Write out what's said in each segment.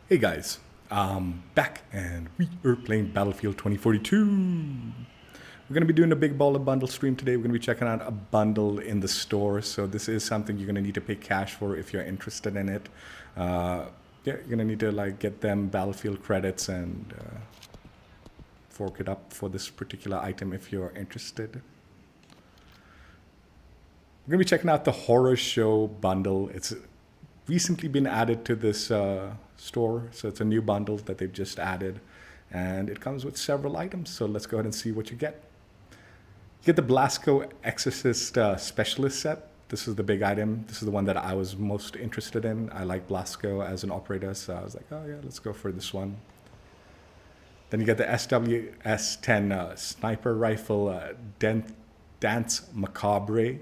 Hey guys, back and we are playing Battlefield 2042. We're going to be doing a big baller bundle stream today. We're going to be checking out a bundle in the store. So this is something you're going to need to pay cash for if you're interested in it. Yeah, you're going to need to like get them Battlefield credits and fork it up for this particular item if you're interested. We're going to be checking out the Horror Show bundle. It's recently been added to this store, so it's a new bundle that they've just added, and it comes with several items. So let's go ahead and see what you get. You get the Blasco Exorcist Specialist set. This is the big item. This is the one that I was most interested in. I like Blasco as an operator, so I was like, oh yeah, let's go for this one. Then you get the SWS-10 sniper rifle Danse Macabre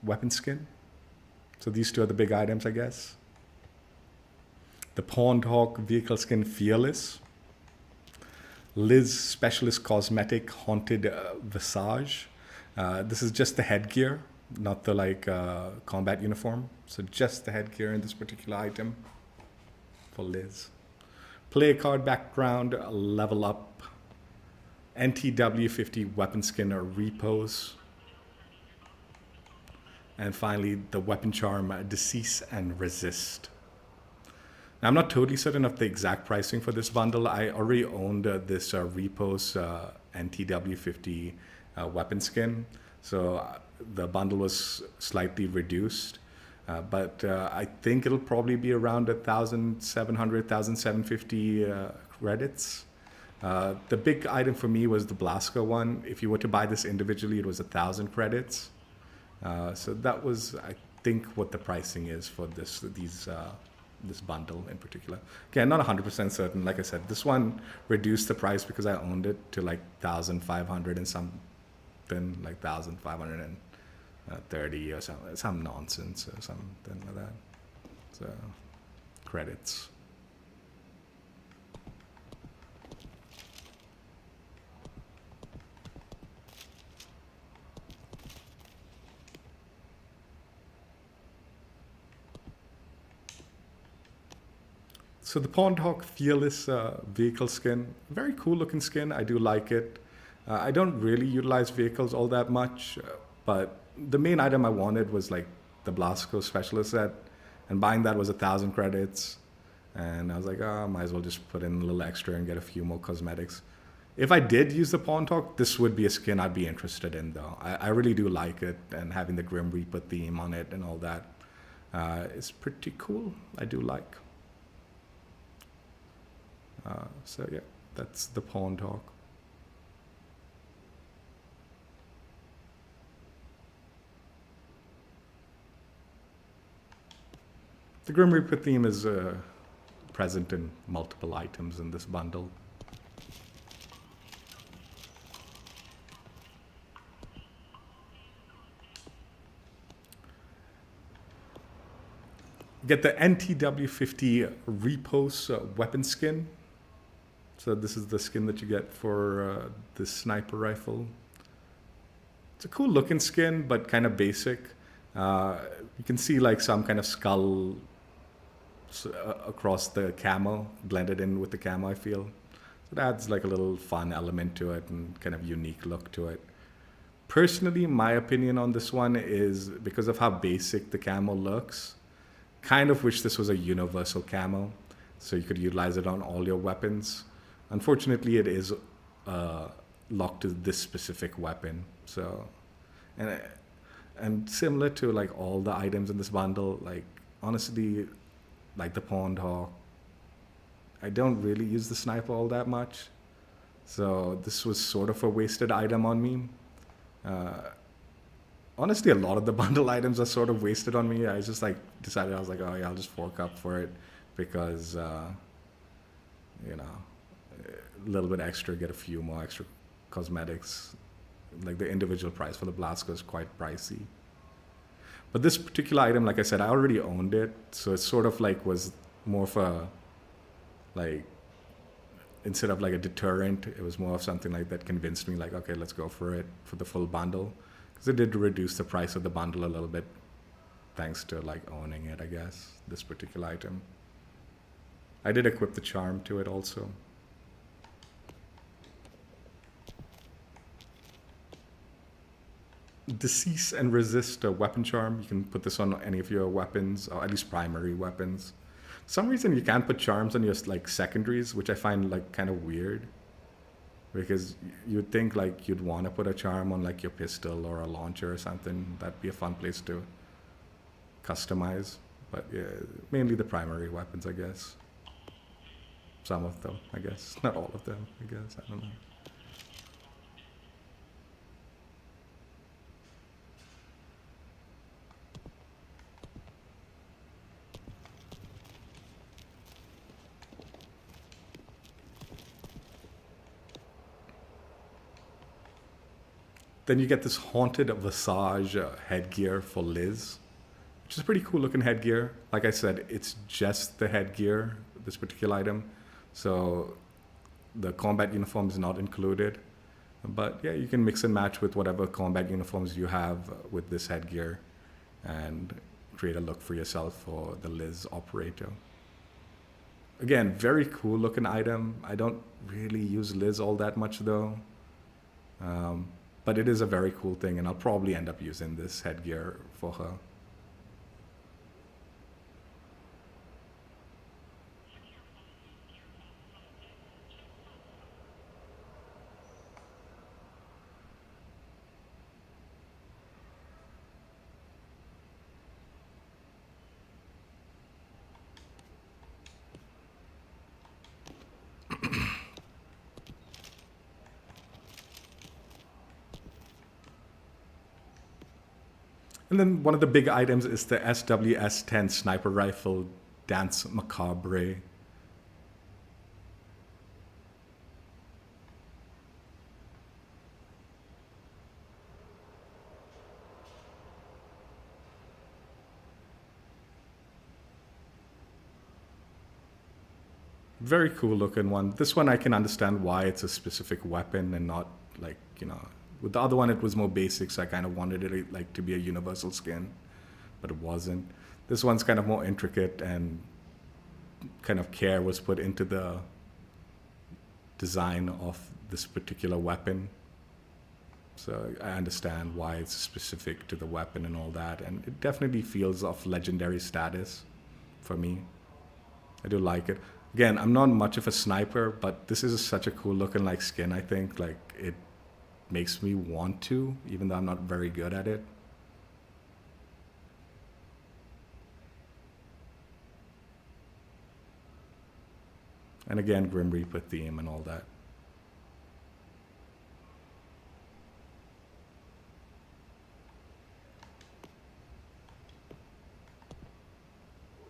weapon skin. So these two are the big items, I guess. The Pondhawk vehicle skin Fearless. Liz Specialist Cosmetic Haunted Visage. This is just the headgear, not the combat uniform. So just the headgear in this particular item for Liz. Play card background, level up. NTW50 weapon skin or Repose. And finally, the Weapon Charm Decease and Resist. Now, I'm not totally certain of the exact pricing for this bundle. I already owned this Repose NTW50 weapon skin. So the bundle was slightly reduced. But I think it'll probably be around 1,700, 1,750 credits. The big item for me was the Blasco one. If you were to buy this individually, it was 1,000 credits. So that was, I think, what the pricing is for this bundle in particular. Again, not 100% certain. Like I said, this one reduced the price because I owned it to like 1,500 and something, like 1,530 or something, some nonsense or something like that. So credits. So the Pondhawk Fearless vehicle skin, very cool looking skin. I do like it. I don't really utilize vehicles all that much, but the main item I wanted was like the Blasco Specialist set, and buying that was 1,000 credits. And I was like, oh, might as well just put in a little extra and get a few more cosmetics. If I did use the Pondhawk, this would be a skin I'd be interested in, though. I really do like it, and having the Grim Reaper theme on it and all that is pretty cool. I do like. So yeah, that's the Pondhawk. The Grim Reaper theme is present in multiple items in this bundle. Get the NTW50 Repose weapon skin. So this is the skin that you get for this sniper rifle. It's a cool looking skin, but kind of basic. You can see like some kind of skull across the camo, blended in with the camo, I feel. So it adds like a little fun element to it and kind of unique look to it. Personally, my opinion on this one is because of how basic the camo looks, kind of wish this was a universal camo, so you could utilize it on all your weapons. Unfortunately, it is locked to this specific weapon. So, and similar to like all the items in this bundle, like honestly, like the Pondhawk, I don't really use the sniper all that much. So this was sort of a wasted item on me. Honestly, a lot of the bundle items are sort of wasted on me. I just like decided, I was like, oh yeah, I'll just fork up for it because, you know, a little bit extra, get a few more extra cosmetics. Like the individual price for the Blasco is quite pricey. But this particular item, like I said, I already owned it. So it sort of like was more of a, like, instead of like a deterrent, it was more of something like that convinced me like, okay, let's go for it for the full bundle. Because it did reduce the price of the bundle a little bit thanks to like owning it, I guess, this particular item. I did equip the charm to it also. Decease and resist a weapon charm. You can put this on any of your weapons, or at least primary weapons. For some reason you can't put charms on your like secondaries, which I find like kind of weird. Because you'd think like you'd want to put a charm on like your pistol or a launcher or something. That'd be a fun place to customize. But yeah, mainly the primary weapons, I guess. Some of them, I guess. Not all of them, I guess. I don't know. Then you get this Haunted Visage headgear for Liz, which is a pretty cool looking headgear. Like I said, it's just the headgear, this particular item. So the combat uniform is not included. But yeah, you can mix and match with whatever combat uniforms you have with this headgear and create a look for yourself for the Liz operator. Again, very cool looking item. I don't really use Liz all that much though. But it is a very cool thing, and I'll probably end up using this headgear for her. And then one of the big items is the SWS-10 sniper rifle Danse Macabre. Very cool looking one. This one I can understand why it's a specific weapon and not like, with the other one it was more basic, so I kind of wanted it like to be a universal skin, but it wasn't. This one's kind of more intricate and kind of care was put into the design of this particular weapon. So I understand why it's specific to the weapon and all that, and it definitely feels of legendary status for me. I do like it. Again, I'm not much of a sniper, but this is such a cool looking like skin, I think. Like it makes me want to, even though I'm not very good at it. And again, Grim Reaper theme and all that.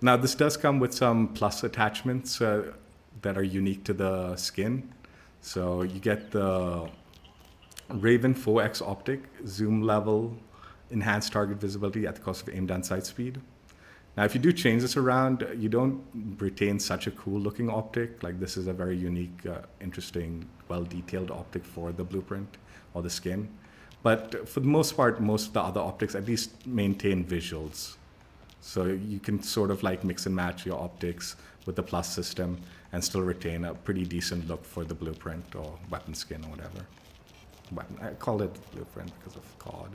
Now, this does come with some plus attachments that are unique to the skin. So you get the Raven 4x optic, zoom level, enhanced target visibility at the cost of aim down sight speed. Now, if you do change this around, you don't retain such a cool looking optic. Like this is a very unique, interesting, well-detailed optic for the blueprint or the skin. But for the most part, most of the other optics at least maintain visuals. So you can sort of like mix and match your optics with the plus system and still retain a pretty decent look for the blueprint or weapon skin or whatever. I call it blueprint because of COD.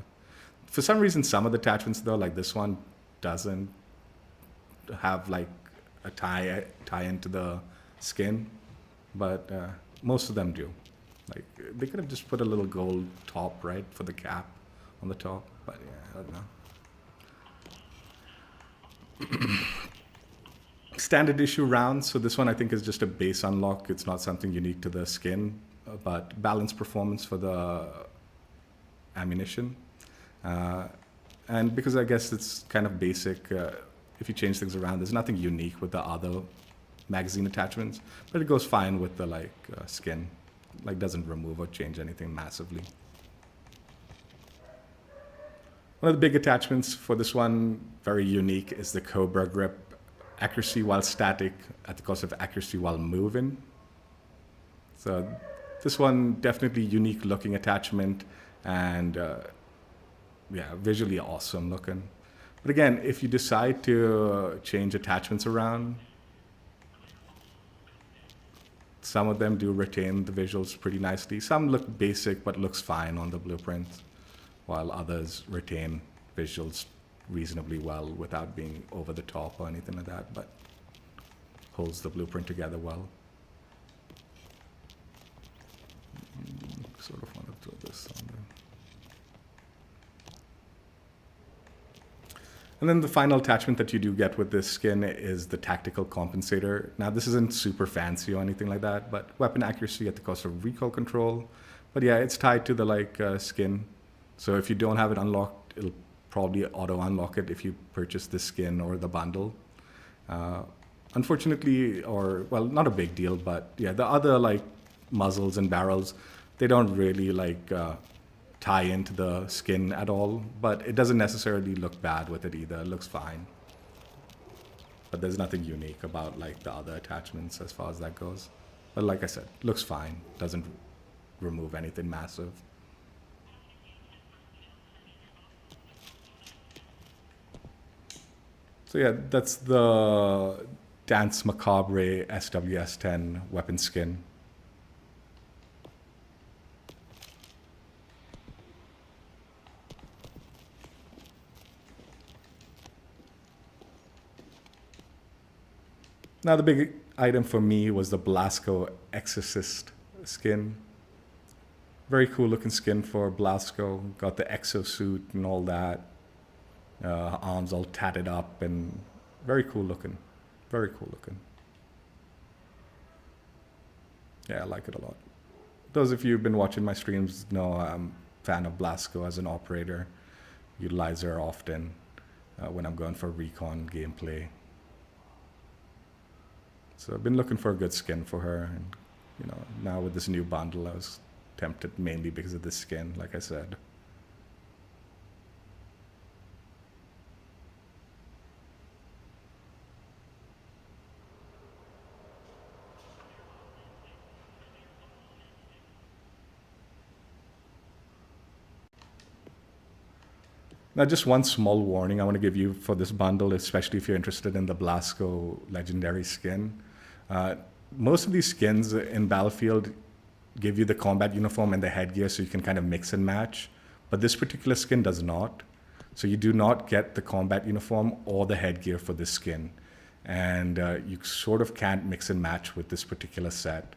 For some reason, some of the attachments though, like this one, doesn't have like a tie into the skin, but most of them do. Like they could have just put a little gold top, right, for the cap on the top, but yeah, I don't know. Standard issue rounds. So this one I think is just a base unlock. It's not something unique to the skin, but balanced performance for the ammunition. And because I guess it's kind of basic, if you change things around, there's nothing unique with the other magazine attachments, but it goes fine with the skin. Like doesn't remove or change anything massively. One of the big attachments for this one, very unique, is the Cobra grip. Accuracy while static at the cost of accuracy while moving. So this one, definitely unique looking attachment and yeah, visually awesome looking. But again, if you decide to change attachments around, Some of them do retain the visuals pretty nicely. Some look basic but looks fine on the blueprint, while others retain visuals reasonably well without being over the top or anything like that, but holds the blueprint together well. Sort of want to throw this on there. And then the final attachment that you do get with this skin is the tactical compensator. Now this isn't super fancy or anything like that, but weapon accuracy at the cost of recoil control. But yeah, it's tied to the skin. So if you don't have it unlocked, it'll probably auto unlock it if you purchase the skin or the bundle. Unfortunately, or well, not a big deal, but yeah, the other muzzles and barrels, they don't really tie into the skin at all, but it doesn't necessarily look bad with it either. It looks fine. But there's nothing unique about the other attachments as far as that goes. But like I said, looks fine. Doesn't remove anything massive. So yeah, that's the Danse Macabre SWS-10 weapon skin. Now the big item for me was the Blasco Exorcist skin. Very cool looking skin for Blasco. Got the exosuit and all that. Arms all tatted up and very cool looking. Very cool looking. Yeah, I like it a lot. Those of you who've been watching my streams know I'm a fan of Blasco as an operator. Utilize her often when I'm going for recon gameplay. So I've been looking for a good skin for her, and now with this new bundle, I was tempted mainly because of this skin, like I said. Now, just one small warning I want to give you for this bundle, especially if you're interested in the Blasco legendary skin. Most of these skins in Battlefield give you the combat uniform and the headgear so you can kind of mix and match, but this particular skin does not. So you do not get the combat uniform or the headgear for this skin. And you sort of can't mix and match with this particular set.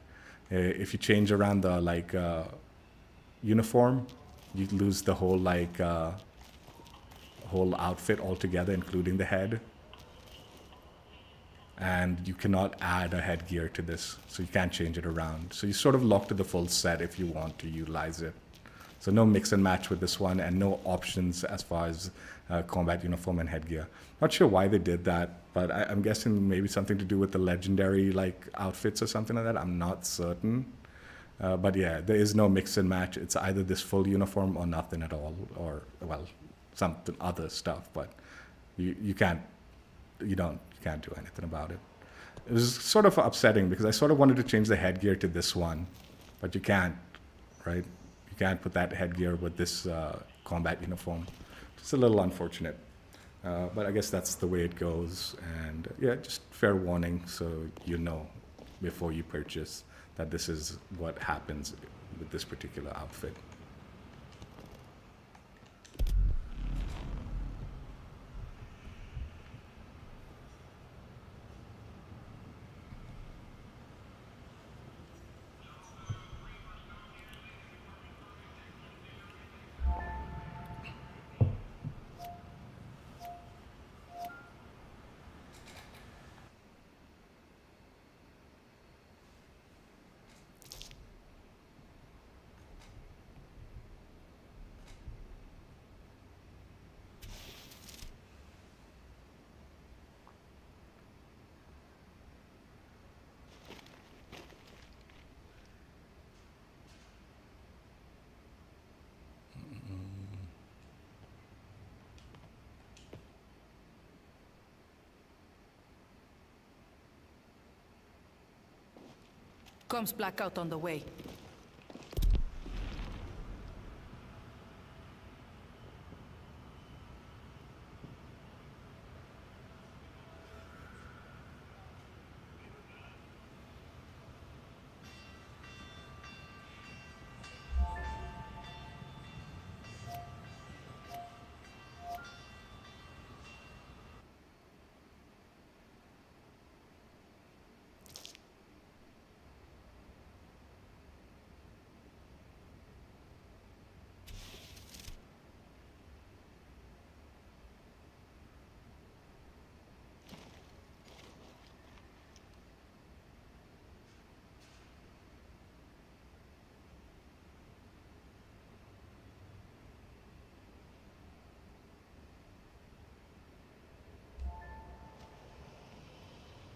If you change around the uniform, you lose the whole whole outfit altogether, including the head. And you cannot add a headgear to this, so you can't change it around. So you sort of lock to the full set if you want to utilize it. So no mix and match with this one, and no options as far as combat uniform and headgear. Not sure why they did that, but I'm guessing maybe something to do with the legendary outfits or something like that. I'm not certain. But yeah, there is no mix and match. It's either this full uniform or nothing at all, or well, something other stuff. But you can't do anything about it. It was sort of upsetting because I sort of wanted to change the headgear to this one, but you can't, right? You can't put that headgear with this combat uniform. It's a little unfortunate, but I guess that's the way it goes. And yeah, just fair warning so you know before you purchase that this is what happens with this particular outfit. Comes blackout on the way.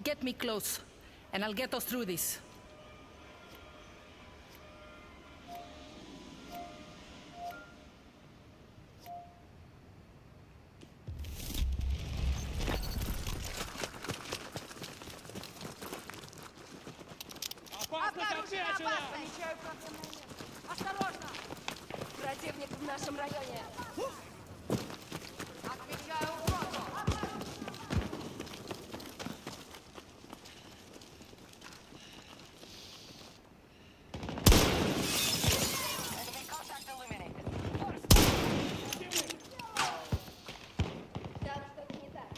Get me close, and I'll get us through this. Обнаружена опасность! Осторожно! Противник в нашем районе! Отвечаю угрозу! Enemy contact eliminated. Там что-то не так.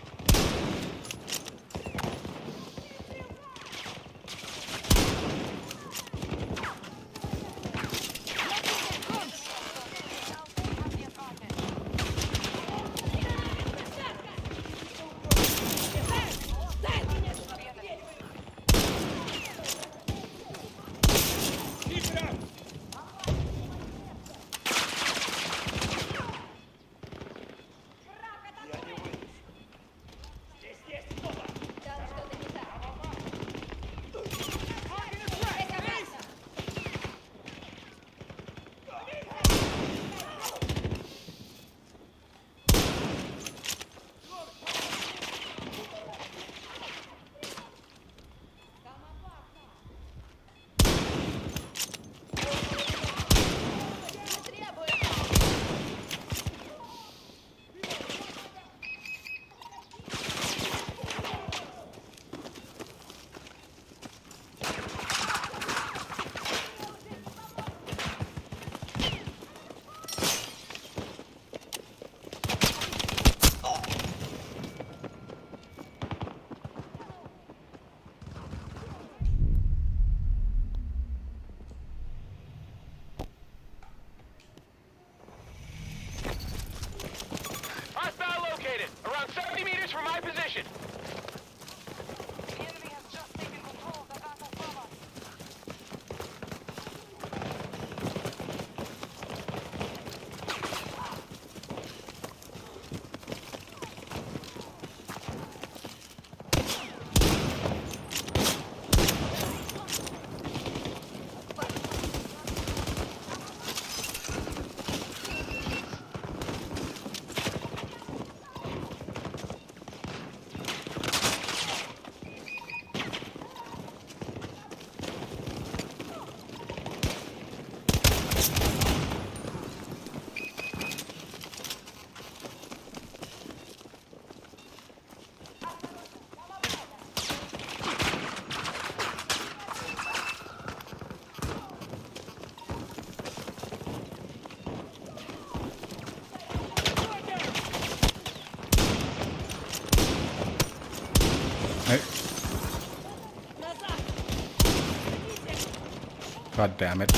Around 70 meters from my position. The enemy has just taken control of the battle from us. God damn it.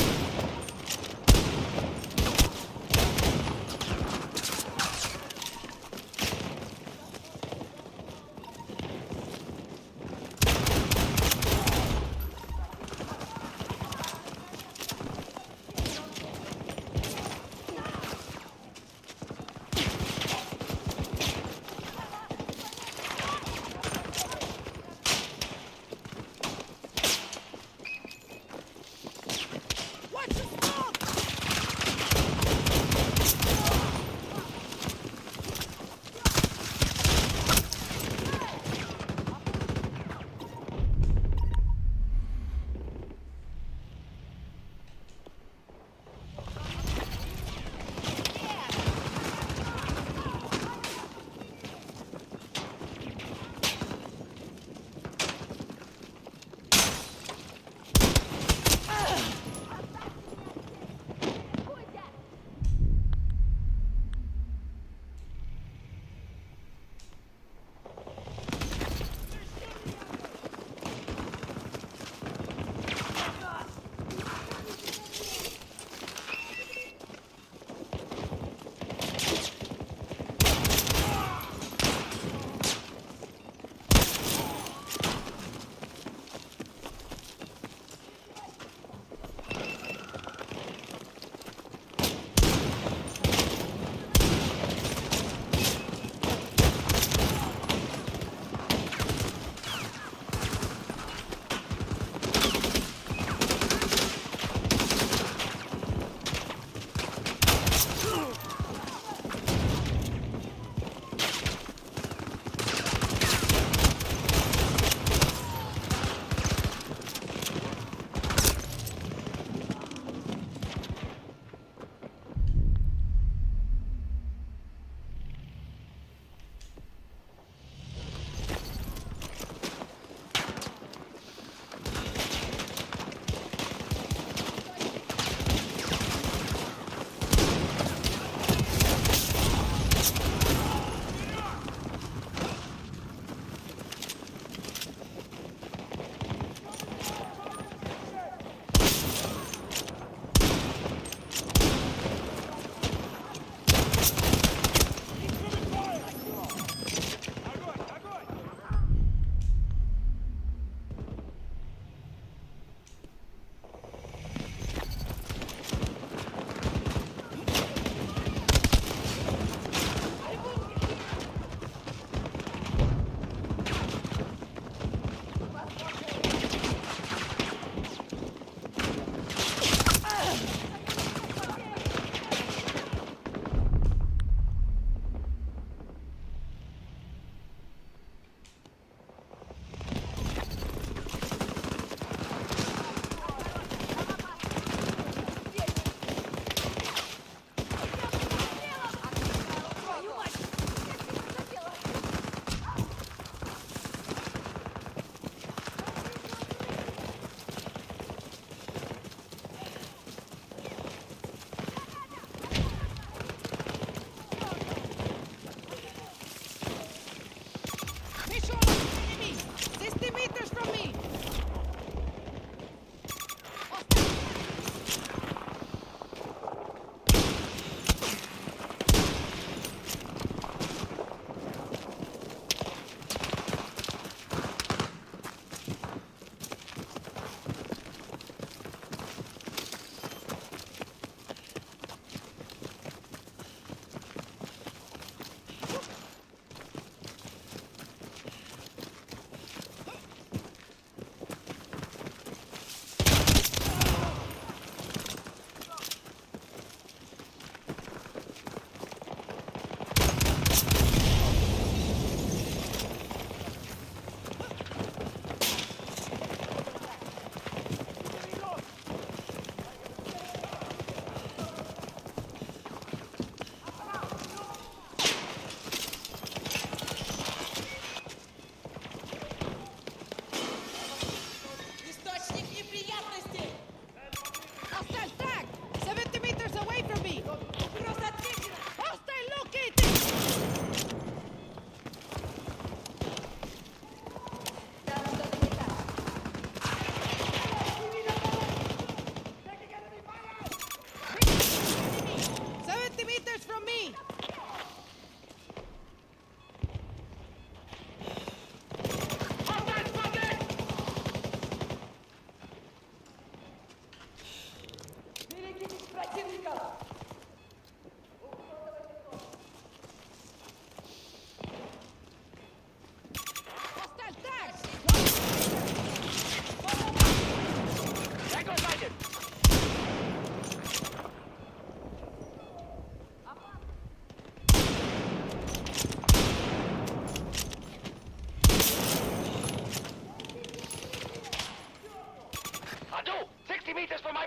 Watch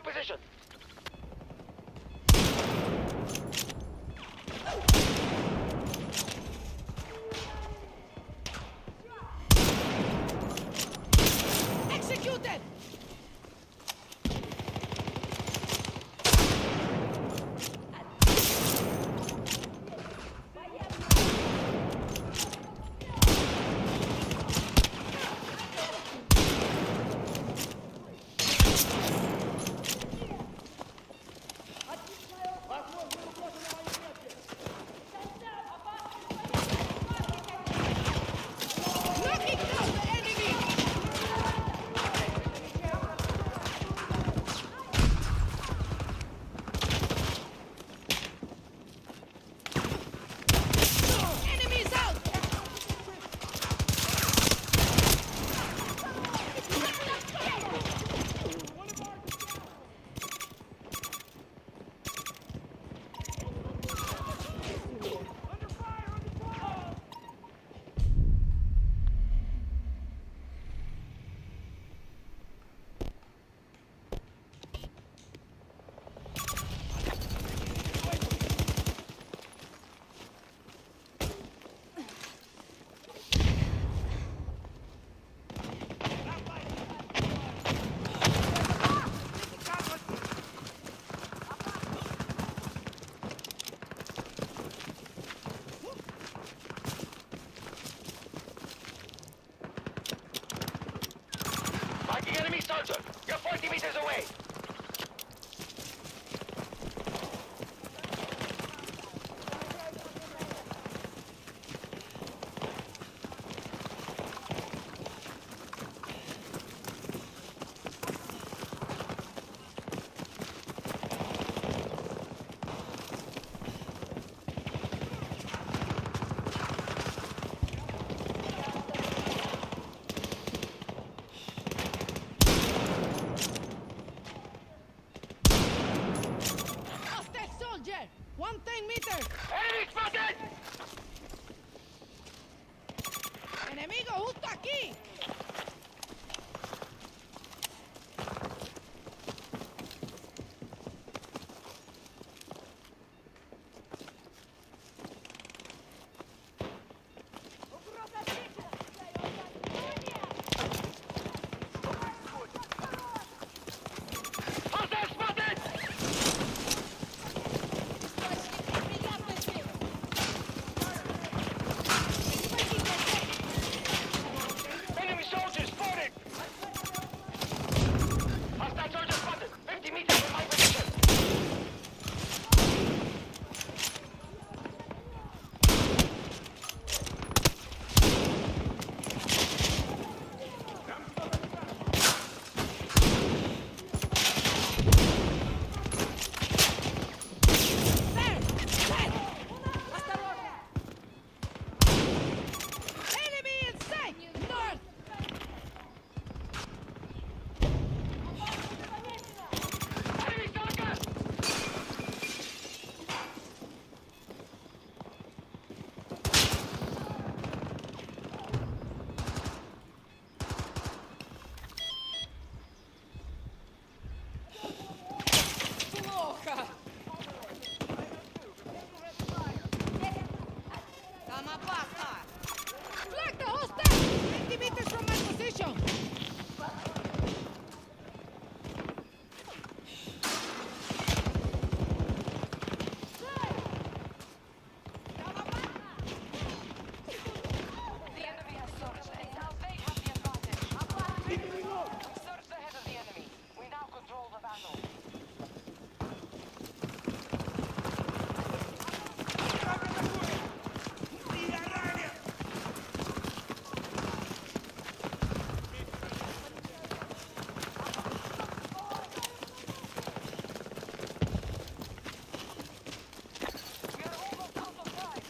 my position. Executed! Knocking down the enemy! Enemies out! Marking enemy soldier. You're 40 meters away. Hostile soldier! 110 meters! Enemy spotted! ¡Enemigo justo aquí! Hostile spotted! Enemy soldiers spotted! Hostile soldier spotted! 50 meters from my position! There! There! Enemy in sight! North! Enemy soldier! Плохо! Камапаха! Flag the hostile! 50 meters from my position! The enemy has surged, and now they have the advantage. We surged ahead of the enemy. We now control the battle. We are almost out of time.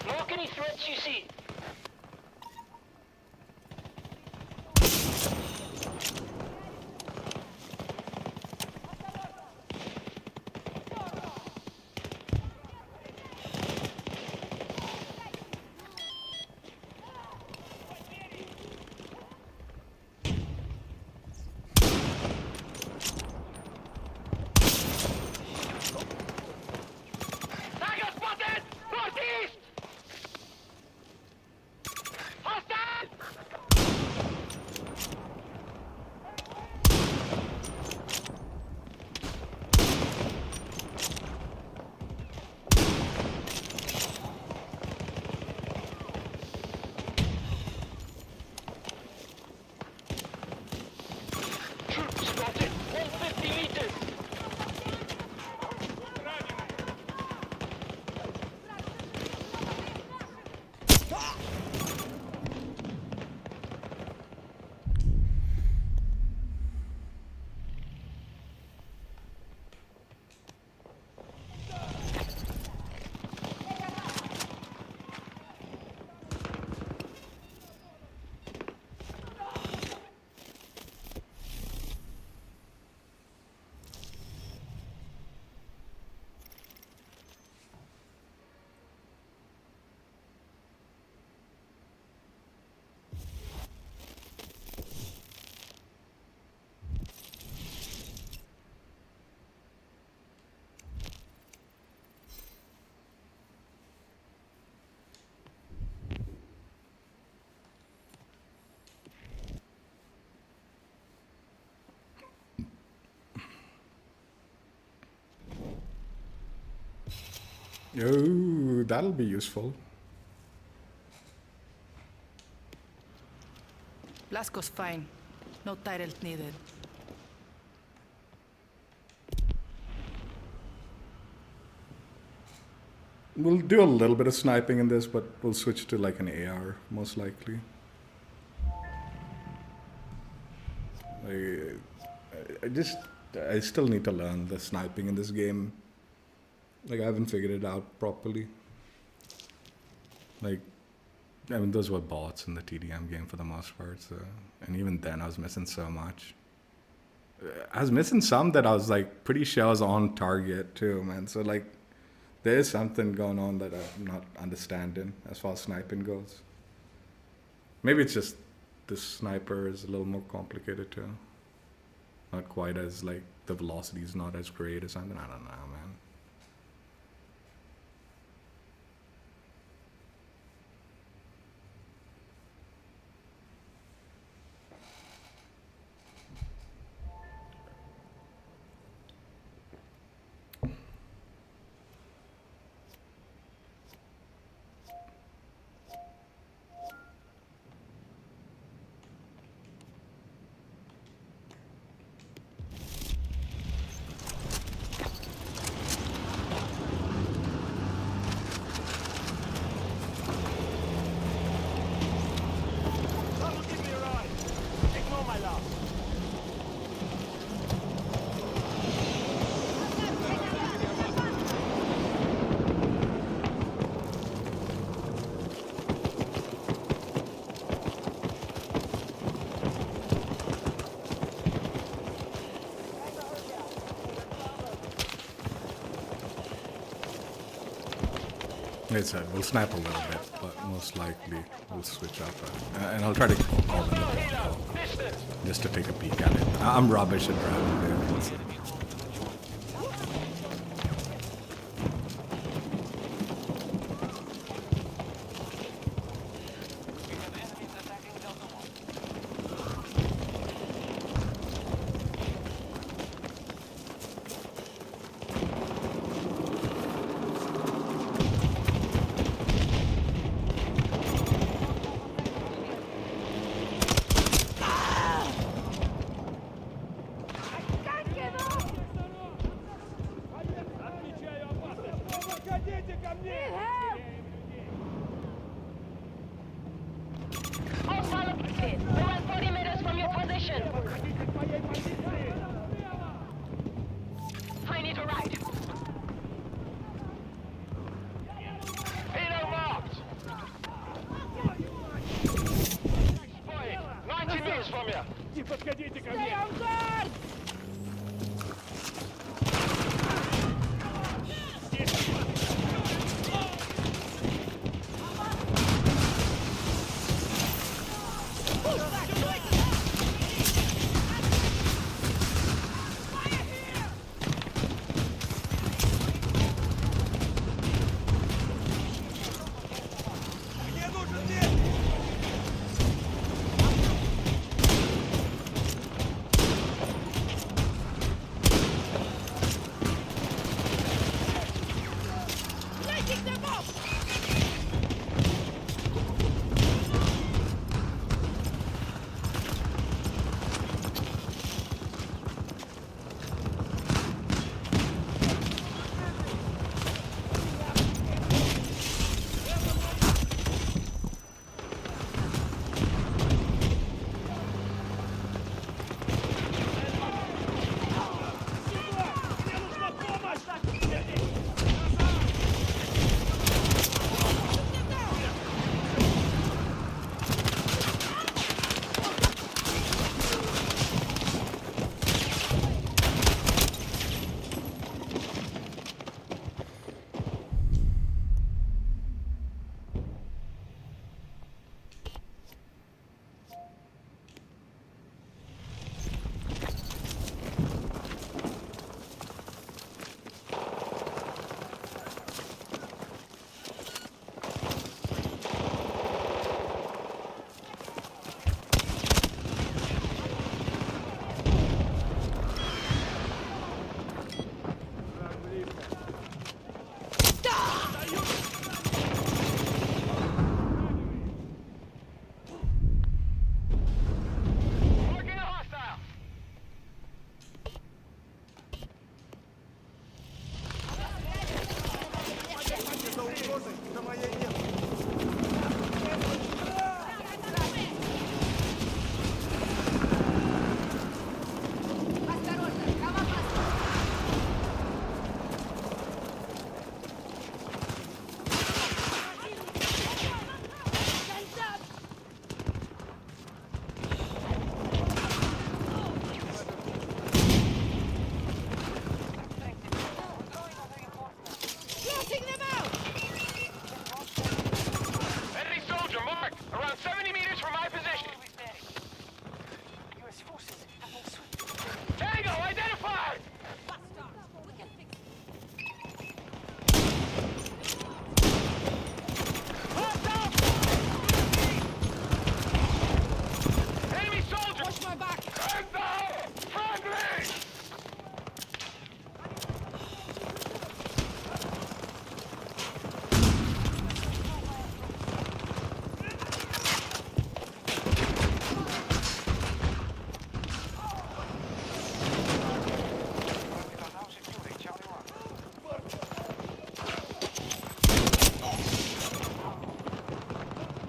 Mark any threats you see. Oh, that'll be useful. Blasco's fine. No tyrant needed. We'll do a little bit of sniping in this, but we'll switch to like an AR, most likely. I still need to learn the sniping in this game. Like, I haven't figured it out properly. Like, I mean, those were bots in the TDM game for the most part, so... And even then, I was missing so much. I was missing some that I was, like, pretty sure I was on target, too, man. So, like, there is something going on that I'm not understanding as far as sniping goes. Maybe it's just the sniper is a little more complicated, too. Not quite as, like, the velocity is not as great or something. I don't know, man. It's we'll snap a little bit, but most likely we'll switch up. And I'll try to call them just to take a peek at it. I'm rubbish at driving vehicles. Closing them out! Enemy soldier marked! Around 70 meters from my position! US forces have moved swiftly. Tango identified! We can fix it. Enemy soldier! Watch my back! Tango! Friendly!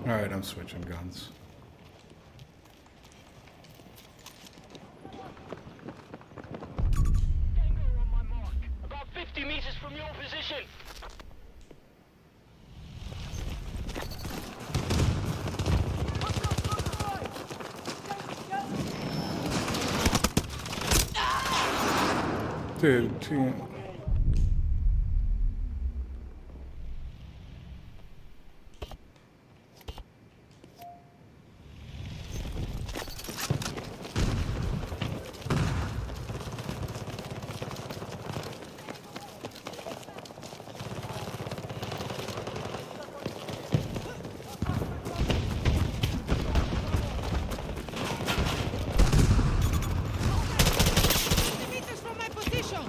Alright, I'm switching guns. Tango on my mark. About 50 meters from your position. Dude, Meters from my position!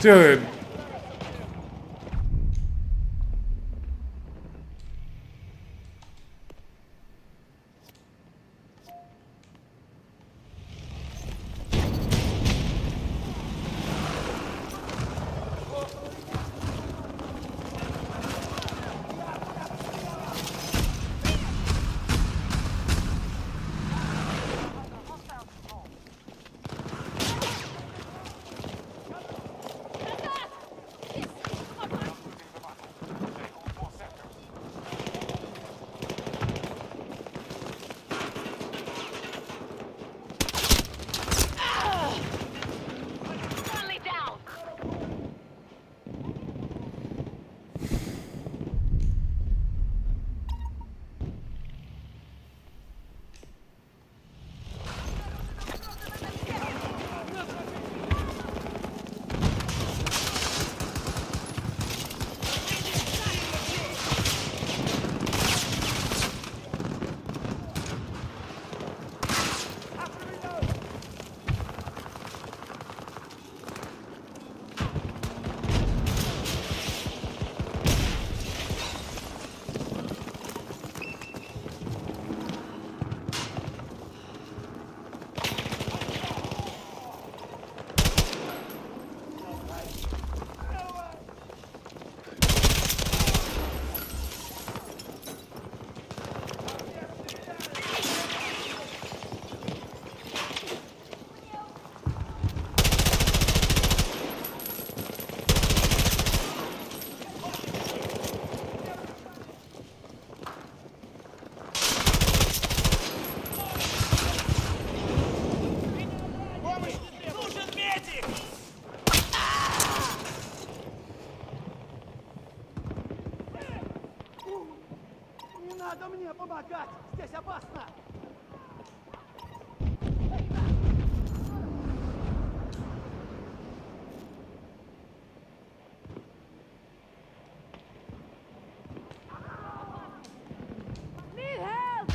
dude. Friendly down. надо мне помогать! Здесь опасно! Need help!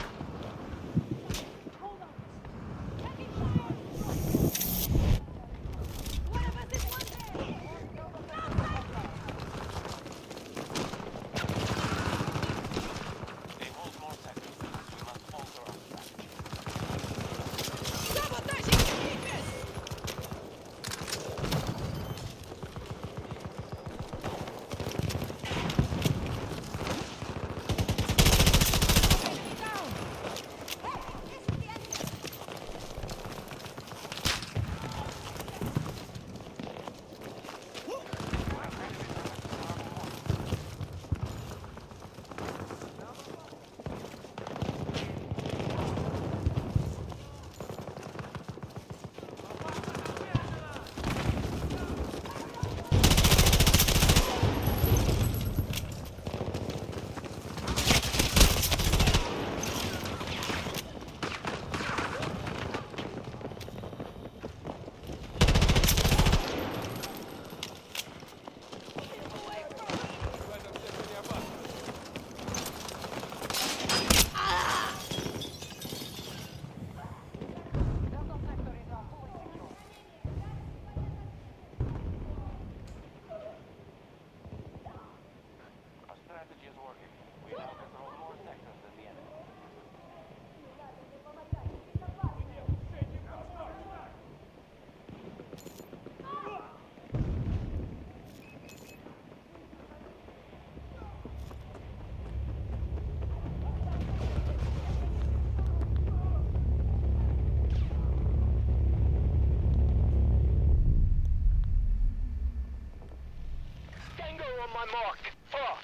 mark. Far.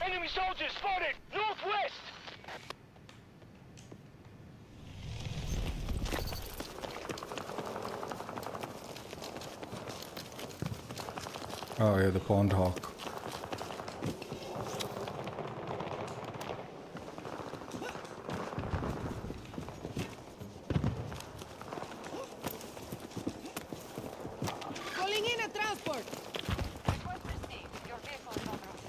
Enemy soldiers spotted! Northwest! Oh yeah, the Pondhawk. Calling in a transport. Request received. Your vehicle is en route.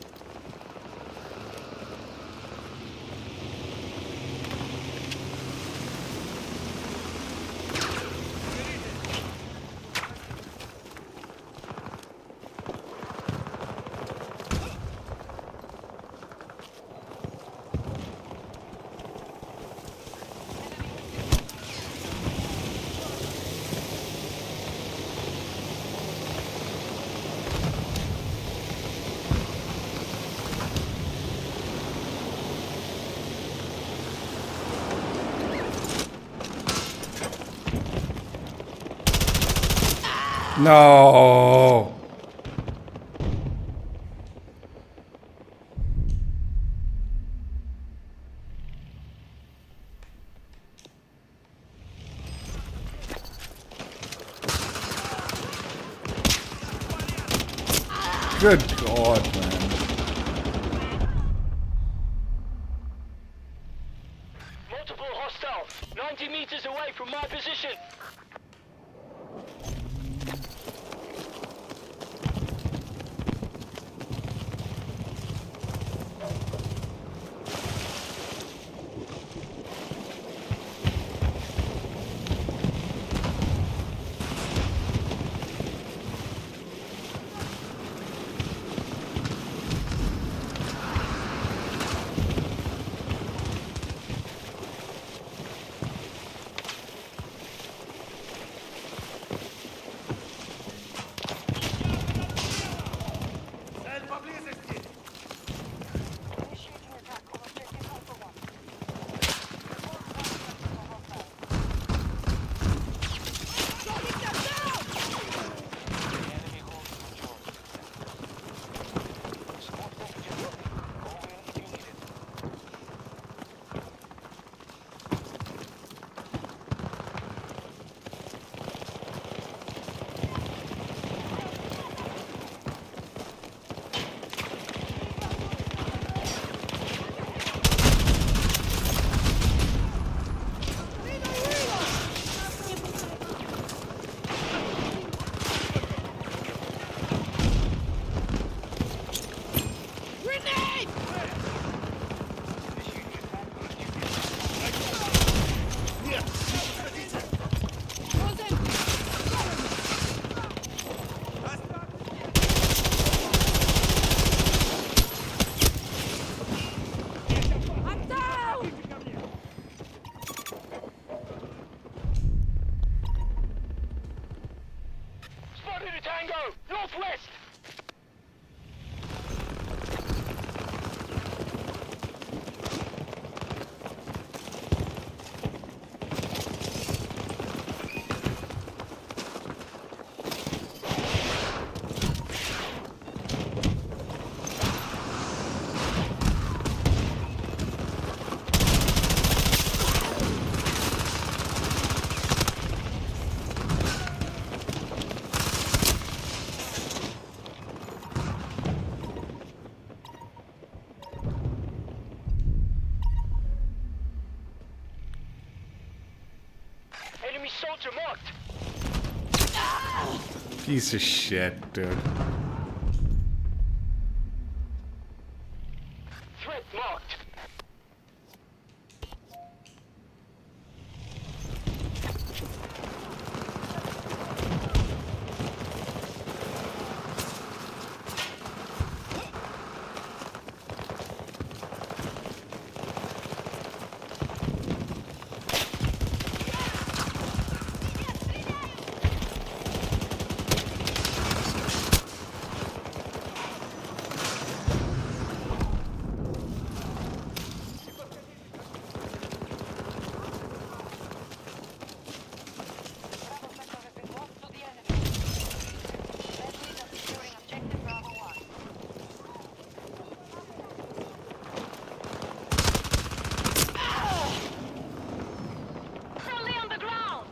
No. Good God, man. Multiple hostiles. 90 meters away from my position. Цель поблизости! Initiating attack on objective Alpha 1. Report hostile. Enemy holds control. Squad objective. Go in if you need it. Grenade! Frozen! I'm down! Spotted a tango! Northwest! Enemy soldier marked. Piece of shit, dude. Threat marked. Bravo sector has been lost to the enemy. Friendlies are securing objective Bravo 1. Friendly on the ground!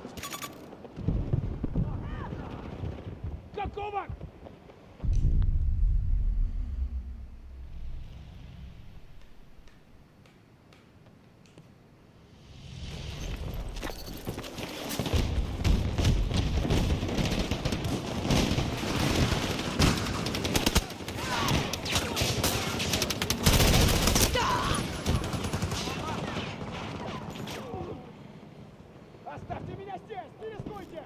Какого? Оставьте меня здесь! Не рискуйте!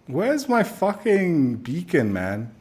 Where's my fucking beacon, man?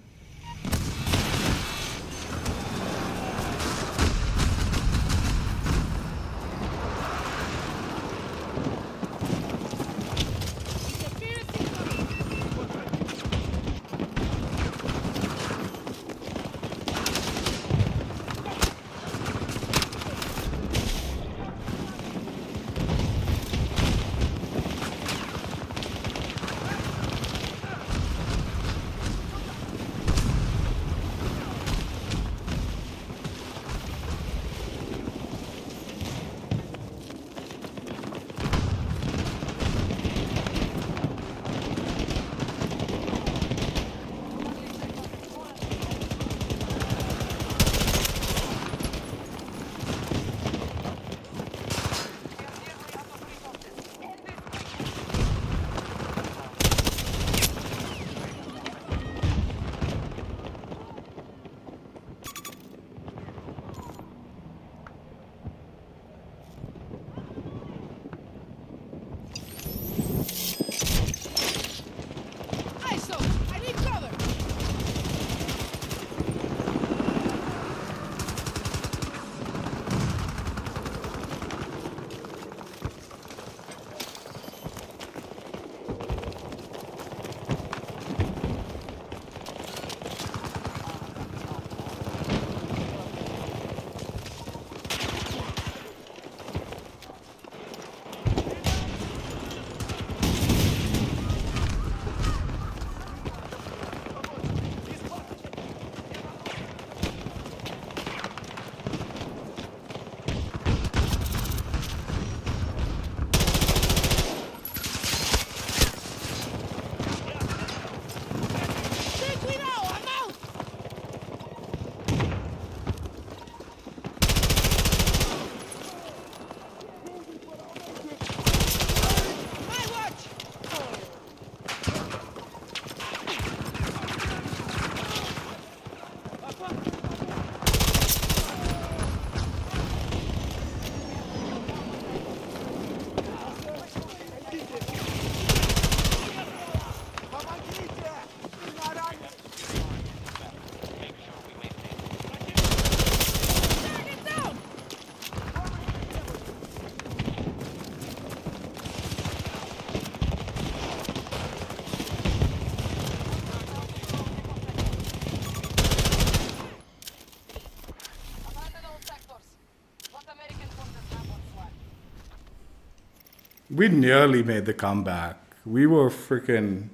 We nearly made the comeback. We were freaking...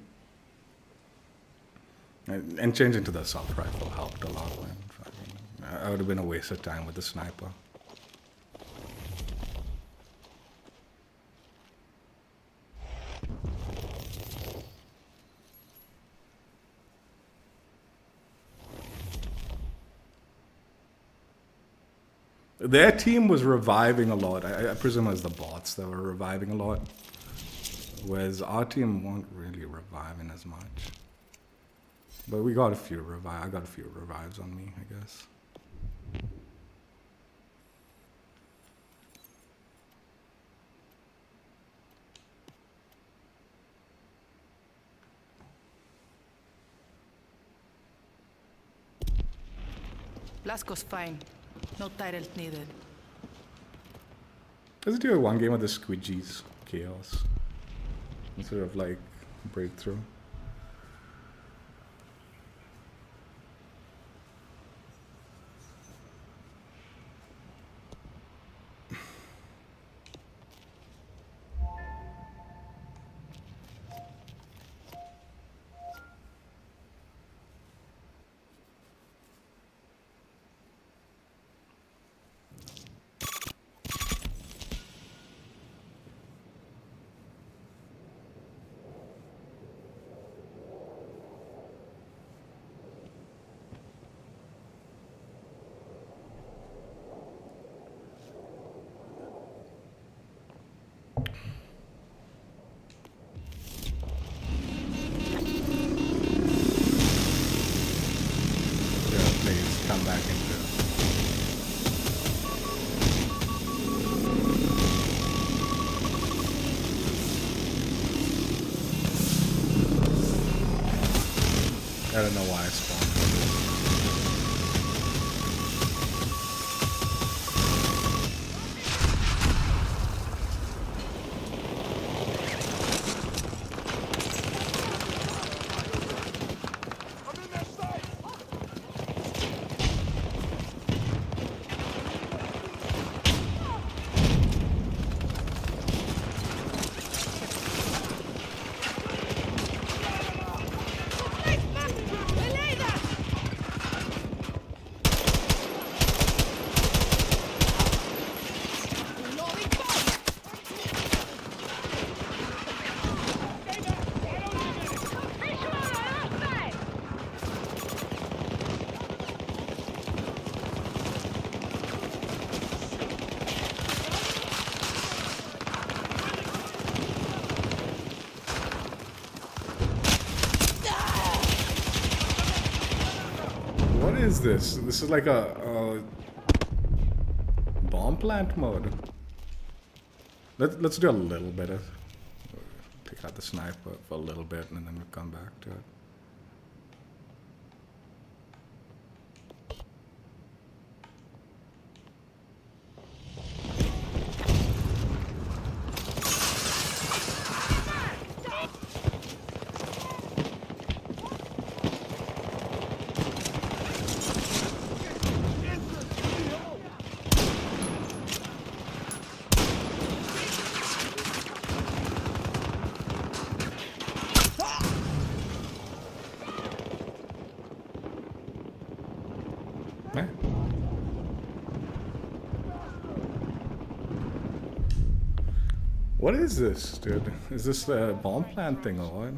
And changing to the assault rifle helped a lot, man. I would have been a waste of time with the sniper. Their team was reviving a lot. I presume it was the bots that were reviving a lot. Whereas our team weren't really reviving as much. But we got a few revives. I got a few revives on me, I guess. Blasco's fine. No title needed. Let's do one game of the Squidgies Chaos. Instead of like breakthrough. Come back into I don't know why I spawned. What is this? This is like a bomb plant mode. Let's do a little bit of take out the sniper for a little bit and then we'll come back to it. What is this, dude? Is this the bomb plant thing or what?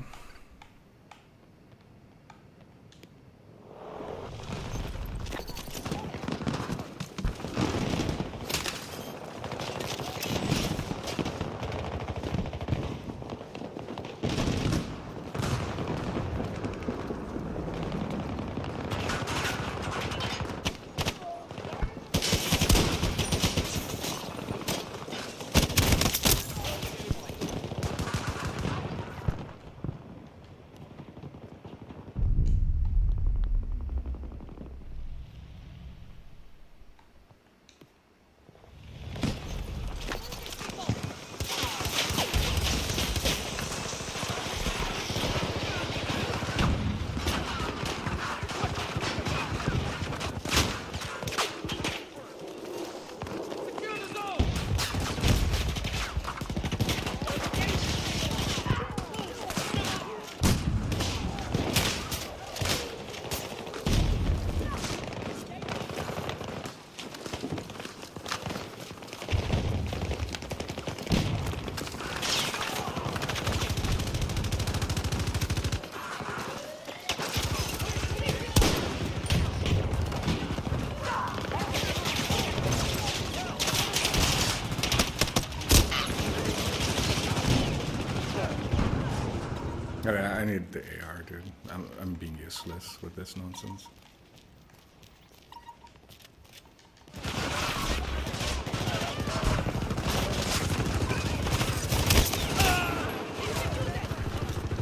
I need the AR, dude. I'm being useless with this nonsense.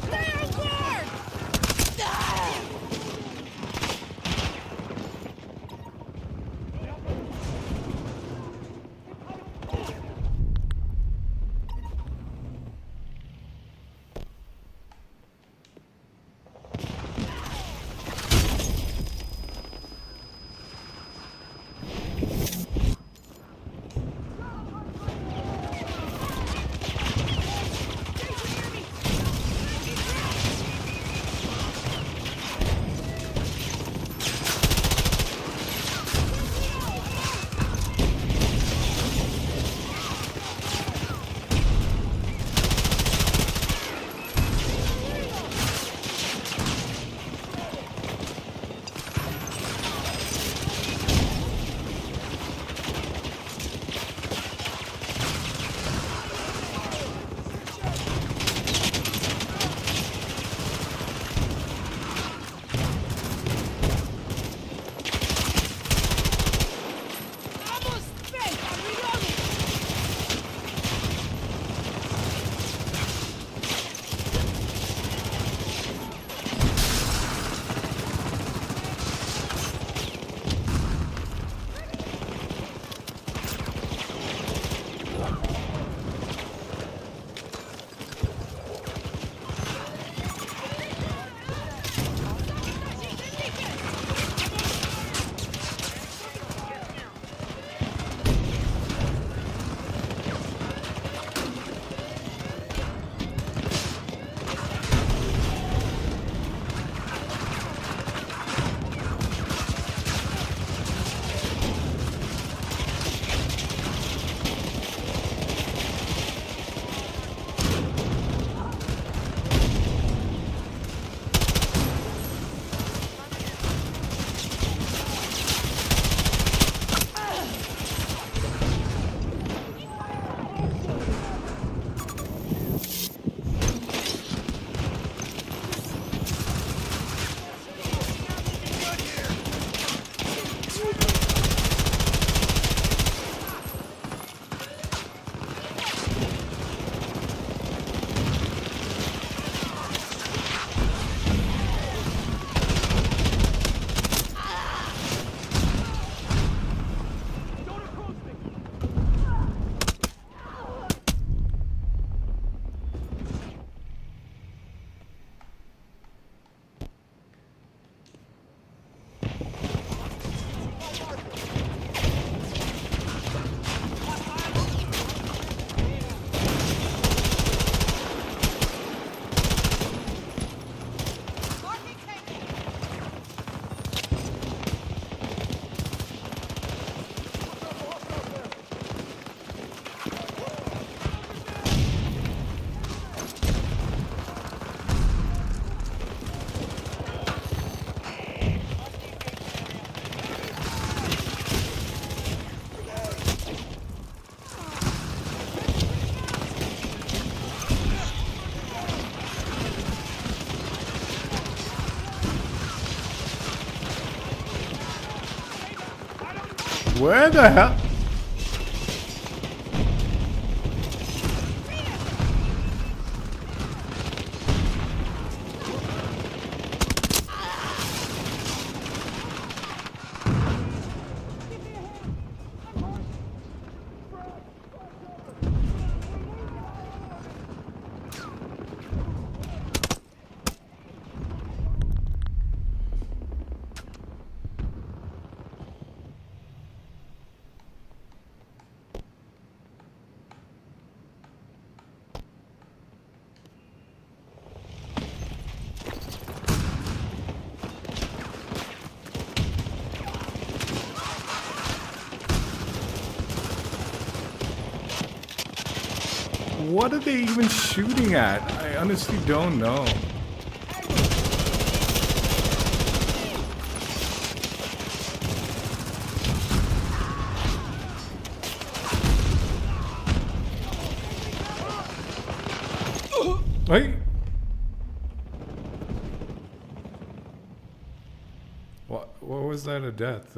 Stay on guard! Where the hell? What are they even shooting at? I honestly don't know. Wait. What was that a death?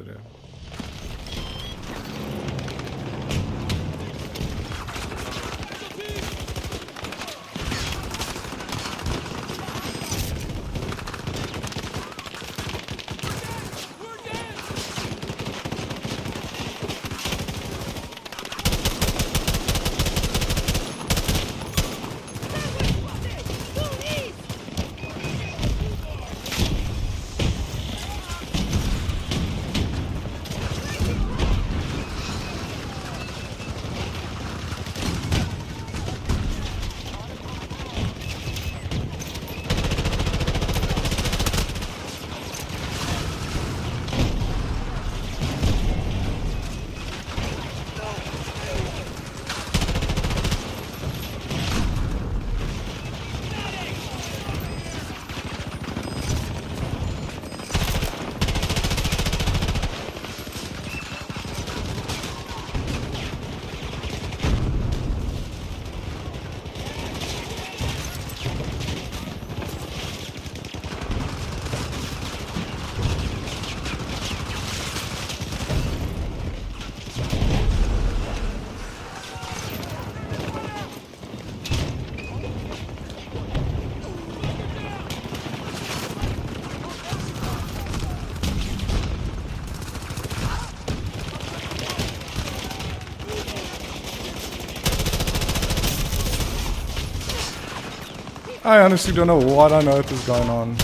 I honestly don't know what on earth is going on.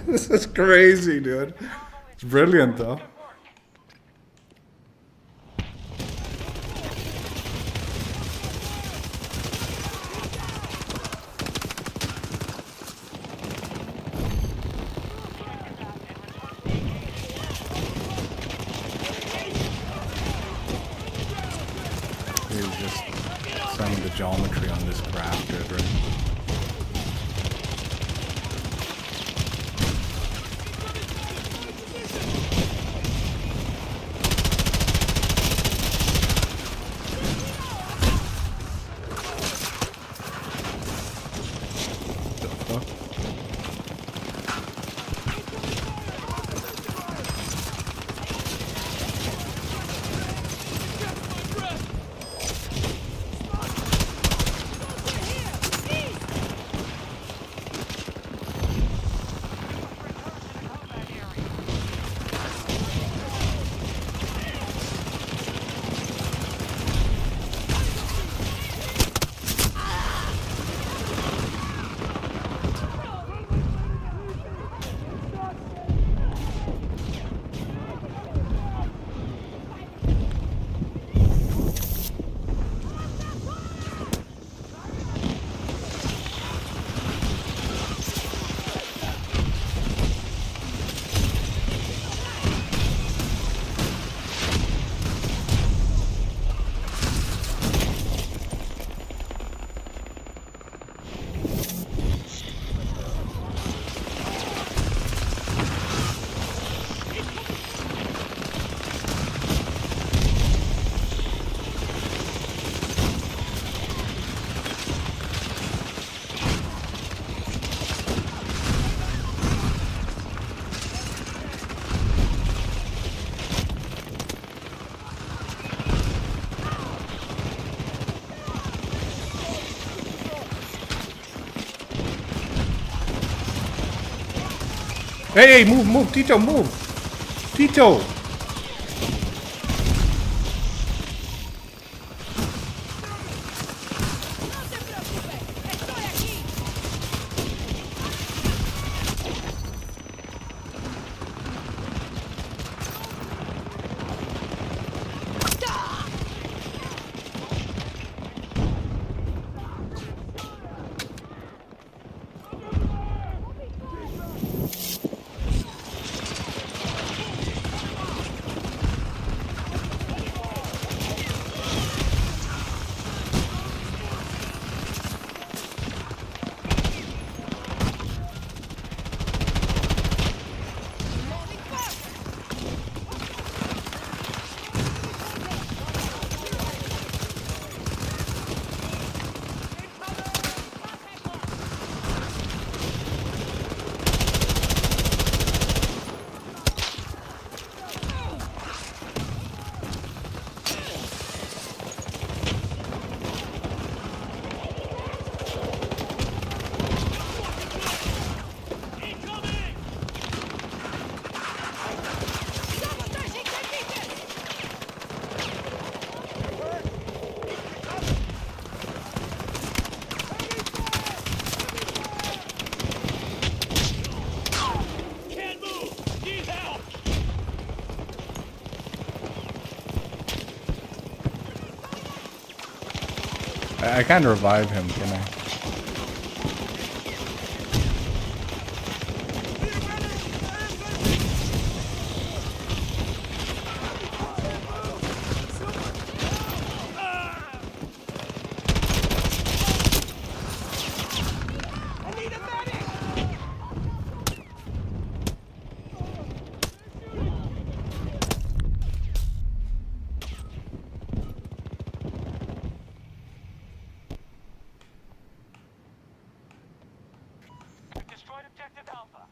This is crazy, dude. It's brilliant, though. He's just some of the geometry on this craft, dude, right? Hey, move, Tito, move. Tito. No se preocupe, estoy aquí. I can't revive him, can I? We've destroyed objective Alpha.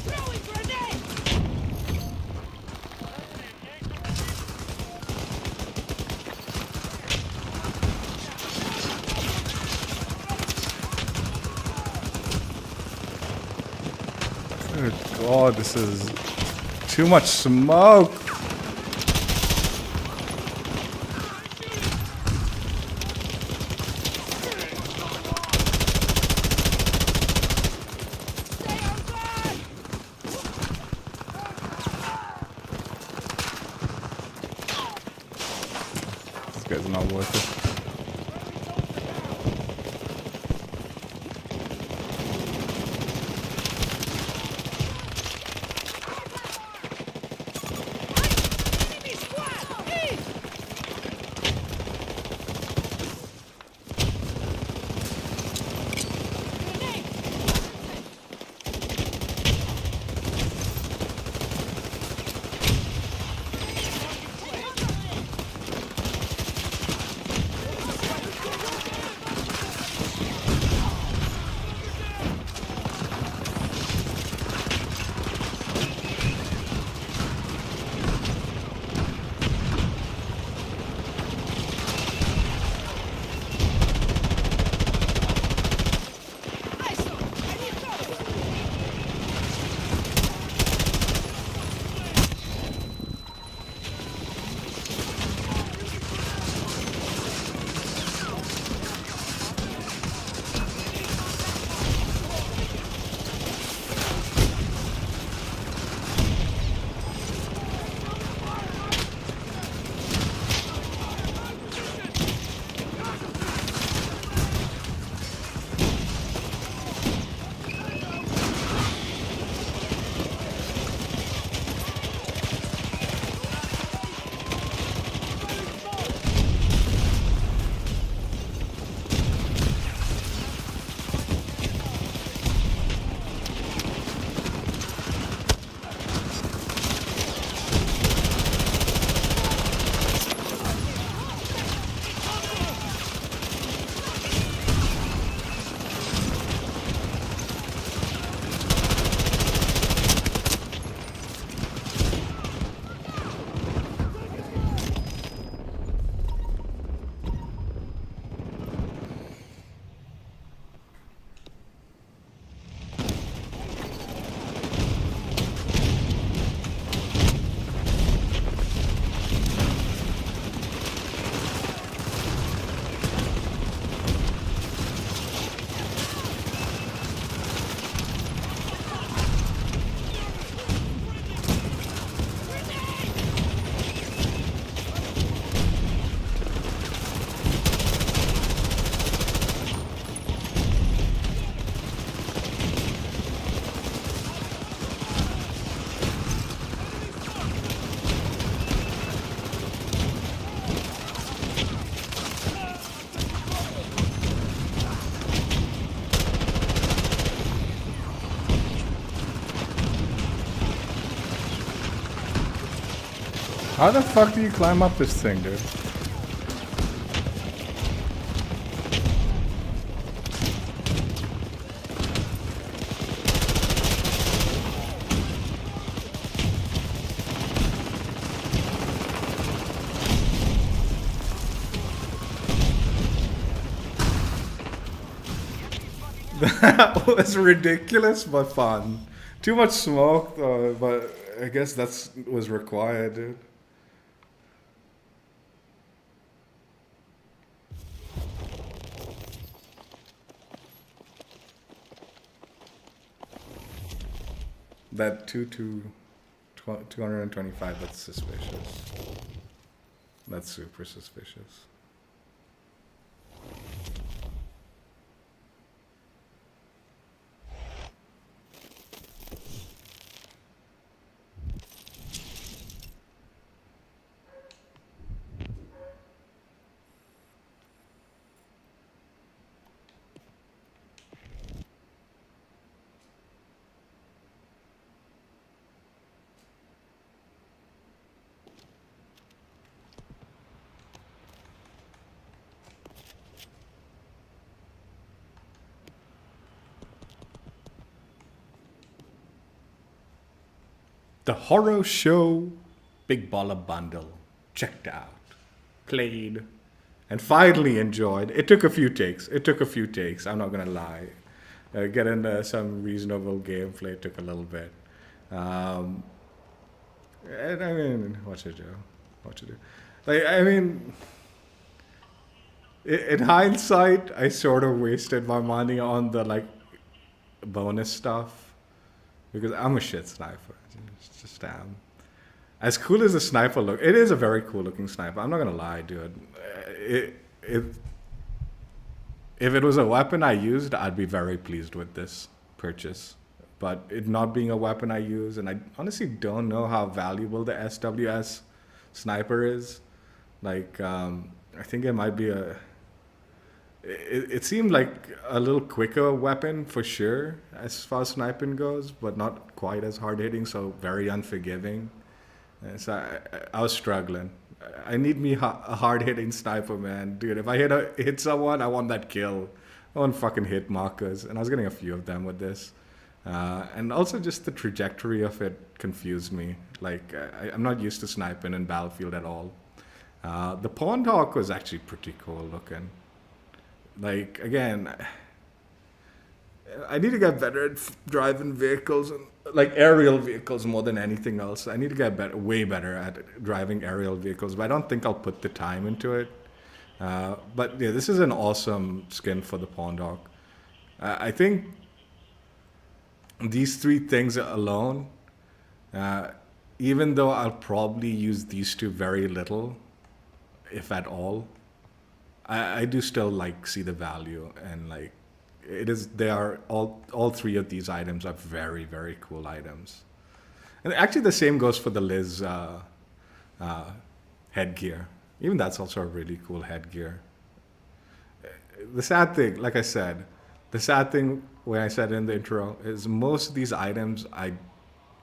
Throwing grenade! Good God, this is too much smoke. Stay on guard! This guy's not worth it. Enemy squad! East! Grenade! How the fuck do you climb up this thing, dude? That was ridiculous but fun. Too much smoke, but I guess that's was required, dude. That 225, that's suspicious. That's super suspicious. The Horror Show Big Baller Bundle. Checked out, played, and finally enjoyed. It took a few takes. I'm not gonna lie. Getting some reasonable gameplay took a little bit. And I mean, what to do? Like, I mean, in hindsight, I sort of wasted my money on the like bonus stuff because I'm a shit sniper. It's just as cool as the sniper look. It is a very cool looking sniper. I'm not gonna lie, dude. If it was a weapon I used, I'd be very pleased with this purchase. But it not being a weapon I use, and I honestly don't know how valuable the SWS sniper is. Like, I think it might be it seemed like a little quicker weapon for sure as far as sniping goes, but not quite as hard hitting, so very unforgiving. And so I was struggling. I need me a hard hitting sniper, man. Dude, if I hit someone, I want that kill. I want fucking hit markers, and I was getting a few of them with this. And also just the trajectory of it confused me. Like, I'm not used to sniping in Battlefield at all. The Pondhawk was actually pretty cool looking. Like, again, I need to get better at driving vehicles, and like aerial vehicles more than anything else. I need to get way better at driving aerial vehicles, but I don't think I'll put the time into it. But yeah, this is an awesome skin for the Pondhawk. I think these three things alone, even though I'll probably use these two very little, if at all, I do still like see the value, and like they are all three of these items are very, very cool items. And actually the same goes for the Liz headgear. Even that's also a really cool headgear. The sad thing, like I said, when I said in the intro, is most of these items I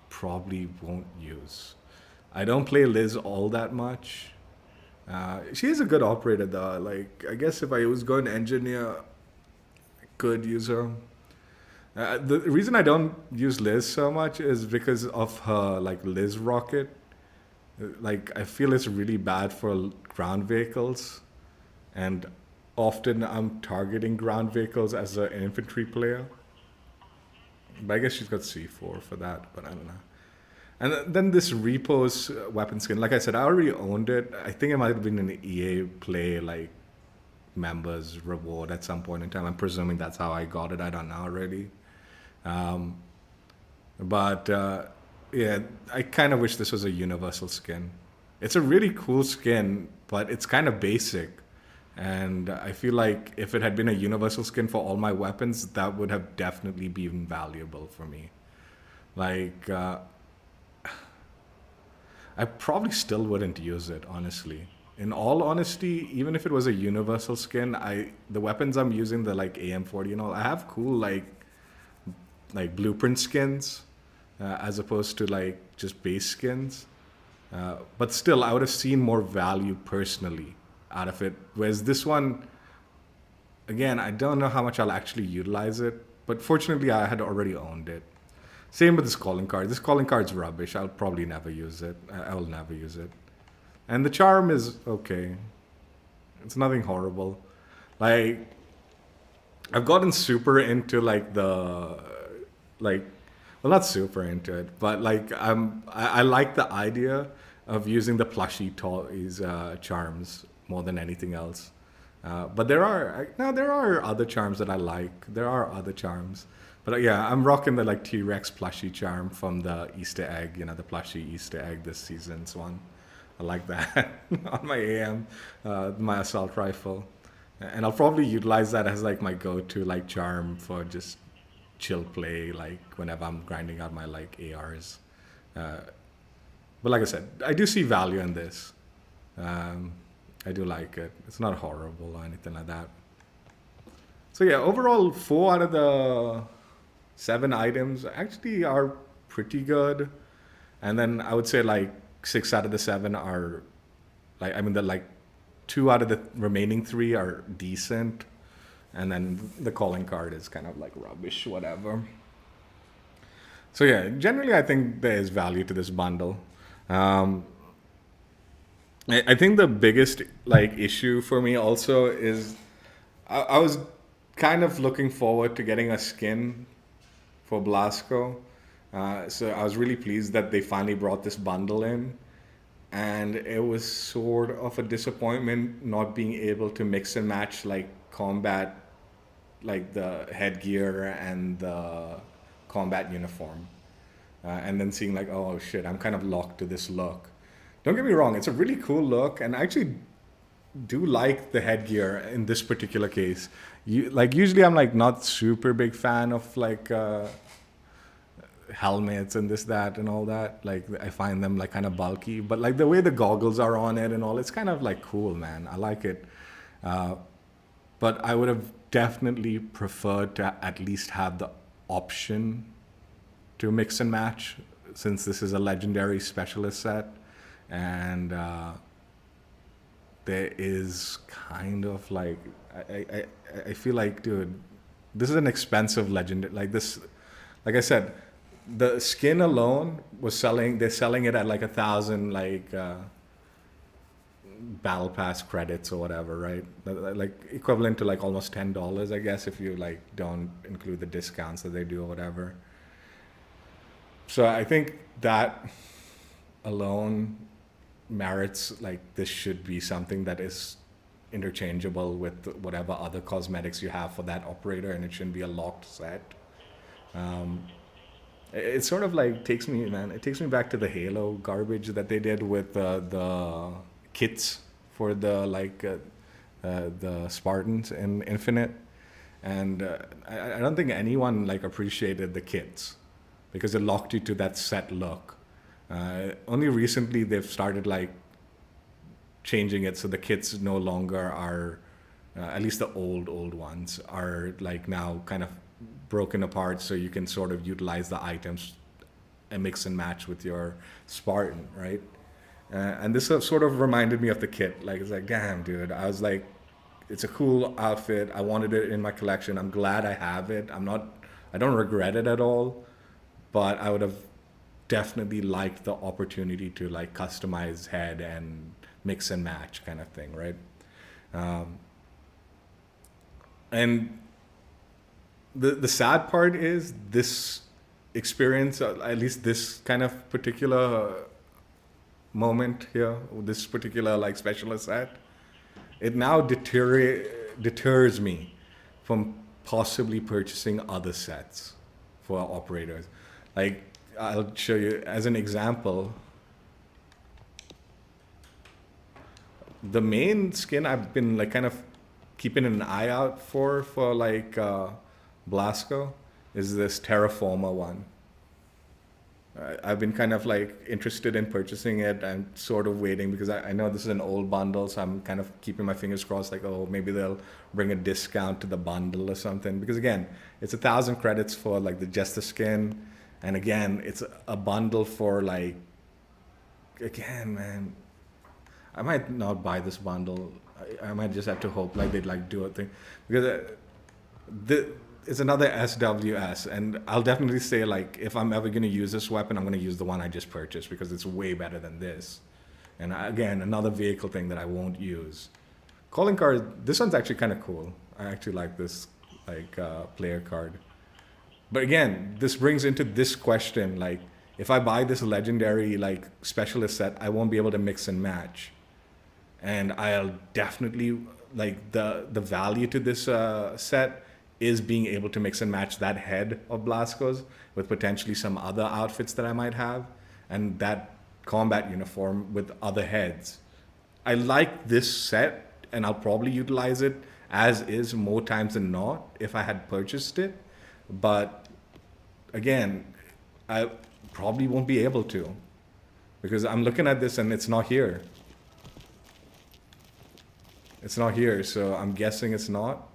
probably won't use. I don't play Liz all that much. She is a good operator though. Like, I guess if I was going to engineer, I could use her. The reason I don't use Liz so much is because of her like Liz rocket. Like, I feel it's really bad for ground vehicles, and often I'm targeting ground vehicles as an infantry player. But I guess she's got C4 for that, but I don't know. And then this Repose weapon skin, like I said, I already owned it. I think it might have been an EA Play like members reward at some point in time. I'm presuming that's how I got it. I don't know really. Yeah, I kind of wish this was a universal skin. It's a really cool skin, but it's kind of basic. And I feel like if it had been a universal skin for all my weapons, that would have definitely been valuable for me. Like, I probably still wouldn't use it, honestly. In all honesty, even if it was a universal skin, the weapons I'm using, the like AM40 and all, I have cool like blueprint skins, as opposed to like just base skins. But still, I would have seen more value personally out of it. Whereas this one, again, I don't know how much I'll actually utilize it. But fortunately, I had already owned it. Same with this calling card. This calling card's rubbish. I'll probably never use it. I will never use it. And the charm is okay. It's nothing horrible. Like, I've gotten super into like well, not super into it, but like I like the idea of using the plushy toys charms more than anything else. But there are other charms that I like. There are other charms. But yeah, I'm rocking the like T-Rex plushie charm from the Easter egg, the plushie Easter egg this season's one. I like that on my AM, my assault rifle. And I'll probably utilize that as like my go-to like charm for just chill play, like whenever I'm grinding out my like ARs. But like I said, I do see value in this. I do like it. It's not horrible or anything like that. So yeah, overall, 4 out of the 7 items actually are pretty good. And then I would say like 6 out of the 7 are like, I mean, the like 2 out of the remaining 3 are decent. And then the calling card is kind of like rubbish, whatever. So yeah, generally I think there is value to this bundle. I think the biggest like issue for me also is I was kind of looking forward to getting a skin for Blasco. So I was really pleased that they finally brought this bundle in. And it was sort of a disappointment not being able to mix and match like combat, like the headgear and the combat uniform. And then seeing like, oh shit, I'm kind of locked to this look. Don't get me wrong, it's a really cool look, and I actually do like the headgear in this particular case. Usually I'm like not super big fan of like helmets and this, that, and all that. Like I find them like kind of bulky, but like the way the goggles are on it and all, it's kind of like cool, man. I like it. But I would have definitely preferred to at least have the option to mix and match, since this is a legendary specialist set. And there is kind of like I feel like, dude, this is an expensive legend. Like this, like I said, the skin alone was selling. They're selling it at like 1,000 like battle pass credits or whatever, right? Like equivalent to like almost $10, I guess, if you like don't include the discounts that they do or whatever. So I think that alone merits like this should be something that is interchangeable with whatever other cosmetics you have for that operator, and it shouldn't be a locked set. It sort of like takes me back to the Halo garbage that they did with the kits for the like the Spartans in Infinite, and I don't think anyone like appreciated the kits because it locked you to that set look. Only recently they've started like changing it so the kits no longer are, at least the old ones are like now kind of broken apart, so you can sort of utilize the items and mix and match with your Spartan, right? And this sort of reminded me of the kit. Like it's like, damn, dude, I was like, it's a cool outfit. I wanted it in my collection. I'm glad I have it. I don't regret it at all, but I would have definitely liked the opportunity to like customize head and mix and match kind of thing, right? And the sad part is this experience, at least this kind of particular moment here, this particular like specialist set, it now deters me from possibly purchasing other sets for operators. Like, I'll show you as an example. The main skin I've been like kind of keeping an eye out for like Blasco is this Terraformer one. I've been kind of like interested in purchasing it. I'm sort of waiting because I know this is an old bundle, so I'm kind of keeping my fingers crossed like, oh, maybe they'll bring a discount to the bundle or something. Because again, it's 1,000 credits for like just the skin. And again, it's a bundle for like again, man, I might not buy this bundle. I might just have to hope like they'd like do a thing, because it's another SWS, and I'll definitely say like if I'm ever gonna use this weapon, I'm gonna use the one I just purchased because it's way better than this. And again, another vehicle thing that I won't use. Calling card. This one's actually kind of cool. I actually like this player card. But again, this brings into this question, like, if I buy this legendary, like, specialist set, I won't be able to mix and match. And I'll definitely, like, the value to this set is being able to mix and match that head of Blasco's with potentially some other outfits that I might have, and that combat uniform with other heads. I like this set, and I'll probably utilize it as is more times than not if I had purchased it. But again, I probably won't be able to, because I'm looking at this and it's not here. It's not here, so I'm guessing it's not.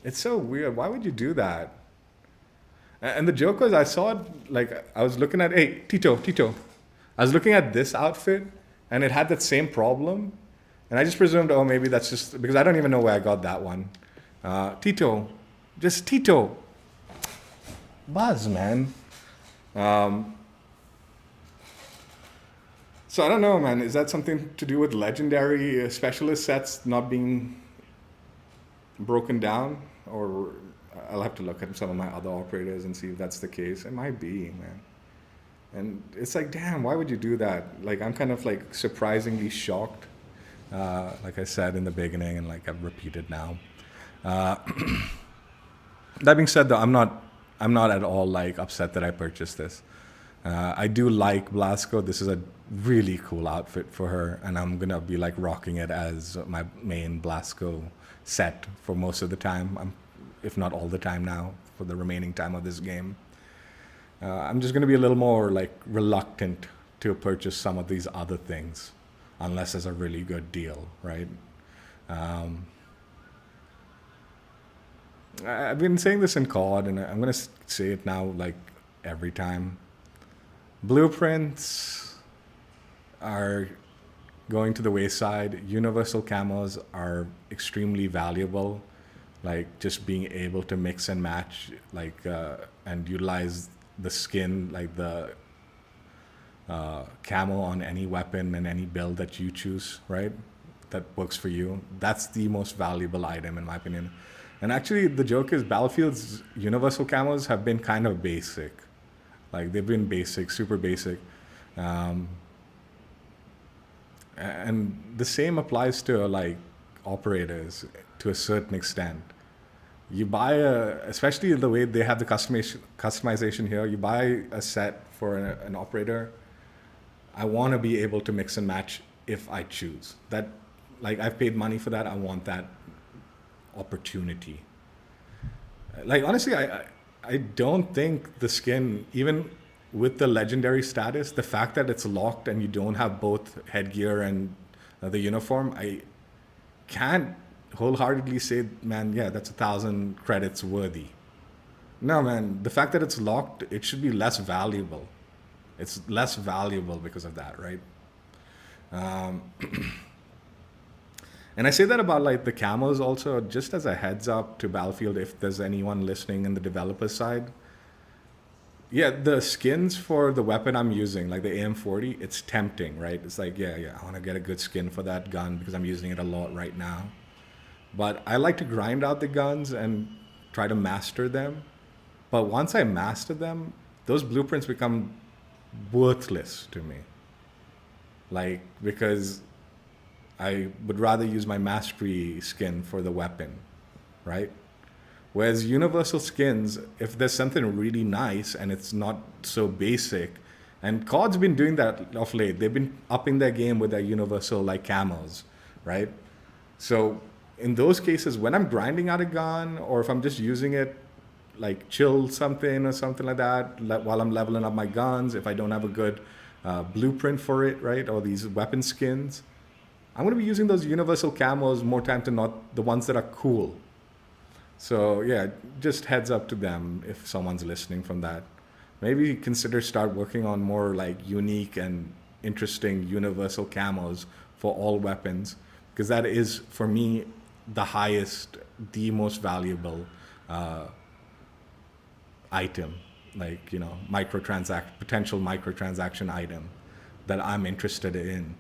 It's so weird. Why would you do that? And the joke was, I saw it, like, I was looking at, hey, Tito. I was looking at this outfit, and it had that same problem. And I just presumed, oh, maybe that's just, because I don't even know where I got that one. Tito. Just Tito. Buzz, man. So I don't know, man. Is that something to do with legendary specialist sets not being broken down? Or I'll have to look at some of my other operators and see if that's the case. It might be, man. And it's like, damn, why would you do that? Like, I'm kind of like surprisingly shocked. Like I said in the beginning, and like I've repeated now. That being said, though, I'm not at all like upset that I purchased this. I do like Blasco. This is a really cool outfit for her, and I'm gonna be like rocking it as my main Blasco set for most of the time. If not all the time now, for the remaining time of this game. I'm just gonna be a little more like reluctant to purchase some of these other things, unless it's a really good deal, right? I've been saying this in COD, and I'm gonna say it now like every time. Blueprints are going to the wayside. Universal camos are extremely valuable. Like just being able to mix and match, like and utilize the skin, like the camo on any weapon and any build that you choose, right? That works for you. That's the most valuable item in my opinion. And actually, the joke is Battlefield's universal camos have been kind of basic. Like they've been basic, super basic. And the same applies to like operators to a certain extent. You buy especially the way they have the customization here, you buy a set for an operator. I want to be able to mix and match if I choose. That, like, I've paid money for that. I want that opportunity. Like, honestly, I don't think the skin, even with the legendary status, the fact that it's locked and you don't have both headgear and the uniform, I can't wholeheartedly say, man, yeah, that's 1,000 credits worthy. No, man, the fact that it's locked, it should be less valuable. It's less valuable because of that, right? And I say that about like the camos also, just as a heads up to Battlefield, if there's anyone listening in the developer side. Yeah, the skins for the weapon I'm using, like the AM40, it's tempting, right? It's like, yeah, I want to get a good skin for that gun because I'm using it a lot right now. But I like to grind out the guns and try to master them. But once I master them, those blueprints become worthless to me. Like, because I would rather use my mastery skin for the weapon, right? Whereas universal skins, if there's something really nice and it's not so basic, and COD's been doing that of late, they've been upping their game with their universal like camos, right? So in those cases, when I'm grinding out a gun, or if I'm just using it like chill something or something like that, while I'm leveling up my guns, if I don't have a good blueprint for it, right, or these weapon skins, I'm going to be using those universal camos more time than not, the ones that are cool. So yeah, just heads up to them if someone's listening from that maybe consider start working on more like unique and interesting universal camos for all weapons, because that is for me the highest, the most valuable item, like, you know, potential microtransaction item that I'm interested in,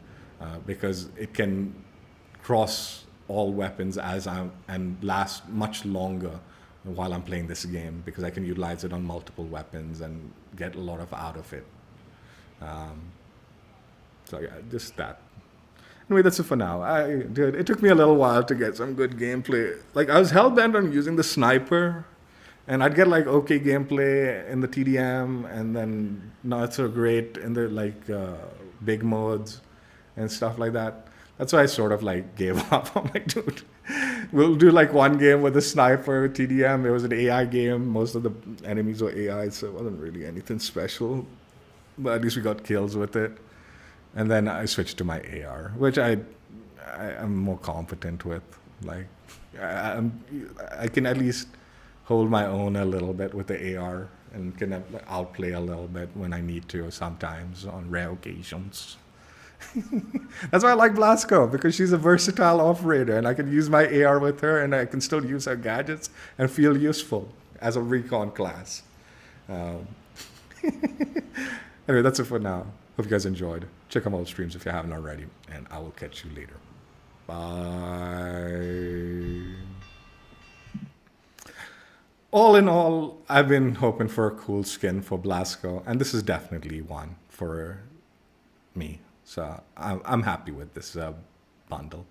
because it can cross all weapons and last much longer while I'm playing this game, because I can utilize it on multiple weapons and get a lot out of it. So yeah, just that. Anyway, that's it for now. It took me a little while to get some good gameplay. Like, I was hell-bent on using the sniper, and I'd get like okay gameplay in the TDM, and then not so great in the like big modes and stuff like that. That's why I sort of like gave up. I'm like, dude, we'll do like one game with a sniper TDM. It was an AI game. Most of the enemies were AI, so it wasn't really anything special. But at least we got kills with it. And then I switched to my AR, which I'm more competent with. Like, I can at least hold my own a little bit with the AR and can outplay a little bit when I need to sometimes on rare occasions. That's why I like Blasco, because she's a versatile operator and I can use my AR with her and I can still use her gadgets and feel useful as a recon class. Anyway, that's it for now. Hope you guys enjoyed. Check out my old streams if you haven't already, and I will catch you later. Bye. All in all, I've been hoping for a cool skin for Blasco, and this is definitely one for me. So I'm happy with this bundle.